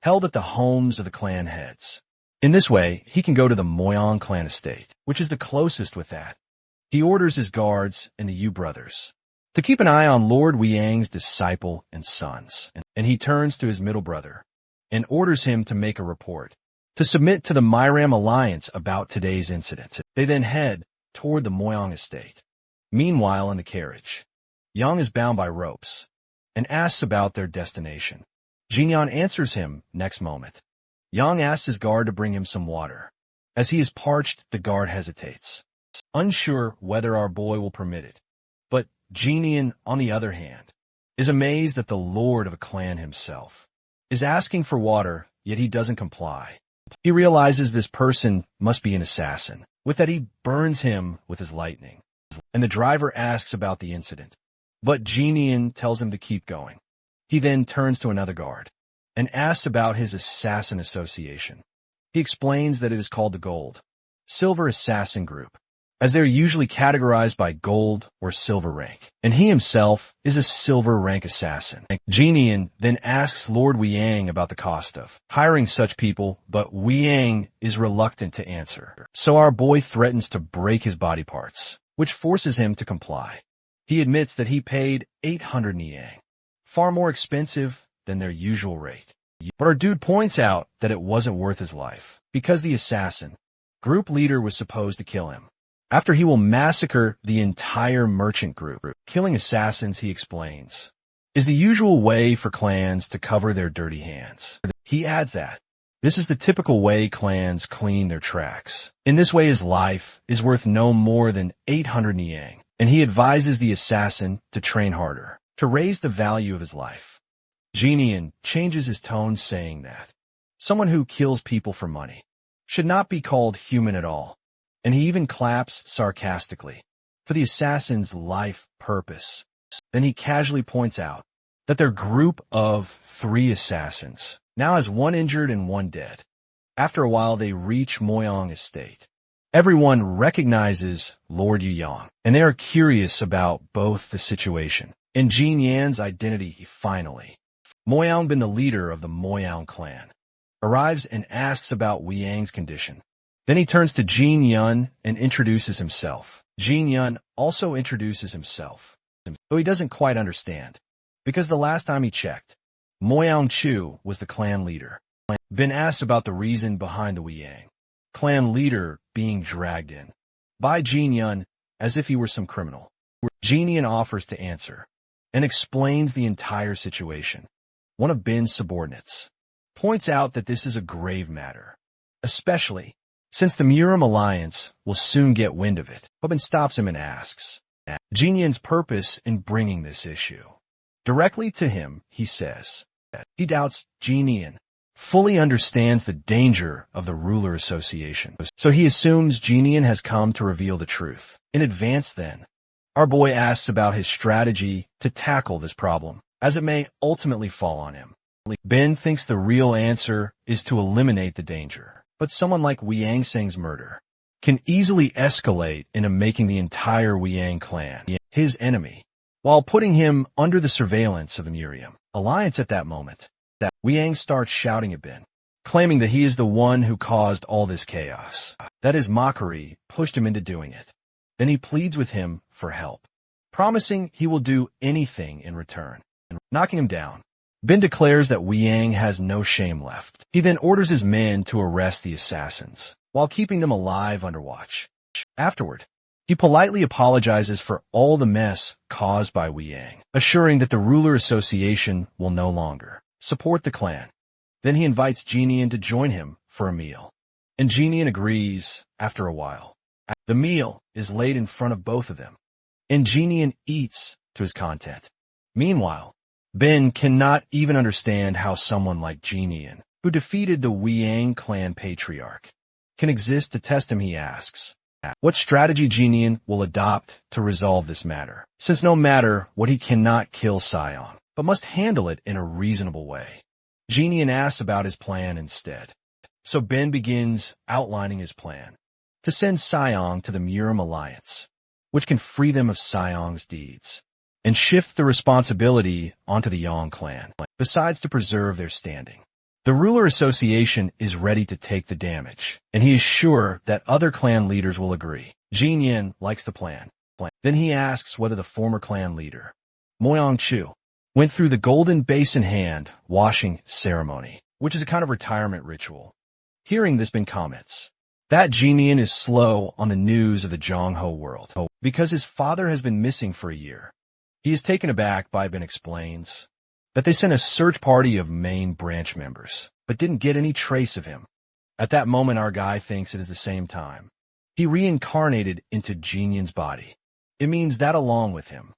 held at the homes of the clan heads. In this way, he can go to the Moyang clan estate, which is the closest with that. He orders his guards and the Yu brothers to keep an eye on Lord Weiyang's disciple and sons, and he turns to his middle brother and orders him to make a report to submit to the Myram Alliance about today's incident. They then head toward the Moyang estate. Meanwhile, in the carriage, Yang is bound by ropes and asks about their destination. Jinyan answers him next moment. Yang asks his guard to bring him some water. As he is parched, the guard hesitates, unsure whether our boy will permit it. But Jinyan, on the other hand, is amazed that the lord of a clan himself is asking for water, yet he doesn't comply. He realizes this person must be an assassin. With that, he burns him with his lightning. And the driver asks about the incident, but Jinyan tells him to keep going. He then turns to another guard and asks about his assassin association. He explains that it is called the Gold Silver Assassin Group, as they are usually categorized by gold or silver rank, and he himself is a silver rank assassin. Jinyan then asks Lord Weiyang about the cost of hiring such people, but Weiyang is reluctant to answer. So our boy threatens to break his body parts, which forces him to comply. He admits that he paid 800 niang, far more expensive than their usual rate. But our dude points out that it wasn't worth his life, because the assassin group leader was supposed to kill him. After he will massacre the entire merchant group. Killing assassins, he explains, is the usual way for clans to cover their dirty hands. He adds that this is the typical way clans clean their tracks. In this way, his life is worth no more than 800 niang, and he advises the assassin to train harder, to raise the value of his life. Jinyan changes his tone, saying that someone who kills people for money should not be called human at all. And he even claps sarcastically for the assassin's life purpose. Then he casually points out that their group of 3 assassins now has 1 injured and 1 dead. After a while, they reach Moyang estate. Everyone recognizes Lord Yuyang, and they are curious about both the situation and Jin Yan's identity. Finally, Moyang Bin, the leader of the Moyang clan, arrives and asks about Weiyang's condition. Then he turns to Jin Yun and introduces himself. Jin Yun also introduces himself, though he doesn't quite understand, because the last time he checked, Moyang Chu was the clan leader. Bin asks about the reason behind the Weiyang clan leader being dragged in by Jin Yun as if he were some criminal. Jin Yun offers to answer and explains the entire situation. One of Bin's subordinates points out that this is a grave matter, especially since the Muram Alliance will soon get wind of it. Bin stops him and asks Jin Yun's purpose in bringing this issue directly to him. He says that he doubts Jin Yun fully understands the danger of the ruler association, so he assumes Jin Yun has come to reveal the truth in advance. Then our boy asks about his strategy to tackle this problem, as it may ultimately fall on him. Bin thinks the real answer is to eliminate the danger. But someone like Weiyang Seng's murder can easily escalate into making the entire Weiyang clan his enemy, while putting him under the surveillance of the Muriam Alliance. At that moment, that Weiyang starts shouting at Bin, claiming that he is the one who caused all this chaos, that his mockery pushed him into doing it. Then he pleads with him for help, promising he will do anything in return, and knocking him down. Bin declares that Weiyang has no shame left. He then orders his men to arrest the assassins, while keeping them alive under watch. Afterward, he politely apologizes for all the mess caused by Weiyang, assuring that the ruler association will no longer support the clan. Then he invites Jinyan to join him for a meal, and Jinyan agrees after a while. The meal is laid in front of both of them, and Jinyan eats to his content. Meanwhile, Bin cannot even understand how someone like Jinyan, who defeated the Weiyang clan patriarch, can exist to test him. He asks what strategy Jinyan will adopt to resolve this matter, since no matter what, he cannot kill Sion. but must handle it in a reasonable way. Jinian asks about his plan instead. So Ben begins outlining his plan to send Sayong to the Murim Alliance, which can free them of Sayong's deeds, and shift the responsibility onto the Yang clan, besides to preserve their standing. The ruler association is ready to take the damage, and he is sure that other clan leaders will agree. Jinian likes the plan. Then he asks whether the former clan leader, Moyang Chu, went through the golden basin hand washing ceremony, which is a kind of retirement ritual. Hearing this, Ben comments that Jinian is slow on the news of the Zhongho world because his father has been missing for a year. He is taken aback by Ben explains that they sent a search party of main branch members, but didn't get any trace of him. At that moment, our guy thinks it is the same time he reincarnated into Jinian's body. It means that along with him,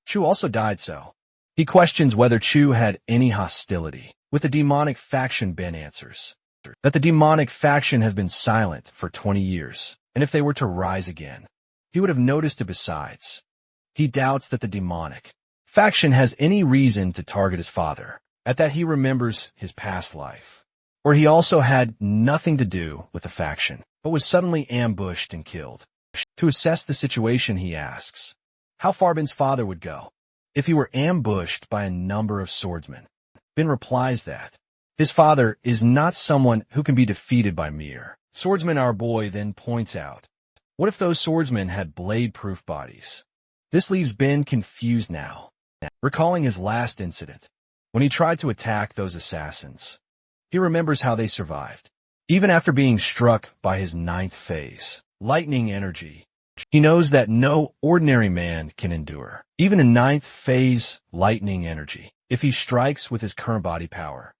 Chu also died, so he questions whether Chu had any hostility with the demonic faction. Ben answers that the demonic faction has been silent for 20 years, and if they were to rise again, he would have noticed it. Besides, he doubts that the demonic faction has any reason to target his father, at that he remembers his past life, where he also had nothing to do with the faction, but was suddenly ambushed and killed. To assess the situation, he asks how far Ben's father would go if he were ambushed by a number of swordsmen. Ben replies that his father is not someone who can be defeated by mere swordsmen. Our boy then points out, what if those swordsmen had blade-proof bodies? This leaves Ben confused now, recalling his last incident, when he tried to attack those assassins. He remembers how they survived, even after being struck by his 9th phase lightning energy. He knows that no ordinary man can endure even a 9th phase lightning energy if he strikes with his current body power.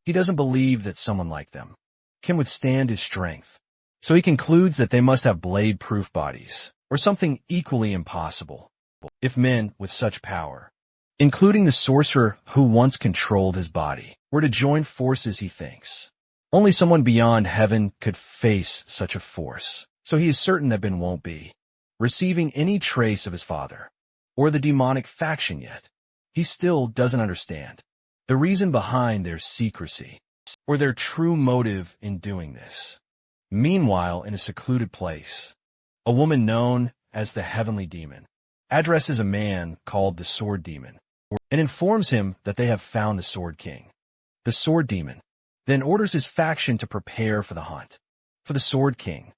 He doesn't believe that someone like them can withstand his strength, so he concludes that they must have blade-proof bodies, or something equally impossible. If men with such power, including the sorcerer who once controlled his body, were to join forces, he thinks only someone beyond heaven could face such a force. So he is certain that Ben won't be receiving any trace of his father or the demonic faction yet. He still doesn't understand the reason behind their secrecy or their true motive in doing this. Meanwhile, in a secluded place, a woman known as the Heavenly Demon addresses a man called the Sword Demon and informs him that they have found the Sword King. The Sword Demon then orders his faction to prepare for the hunt for the Sword King,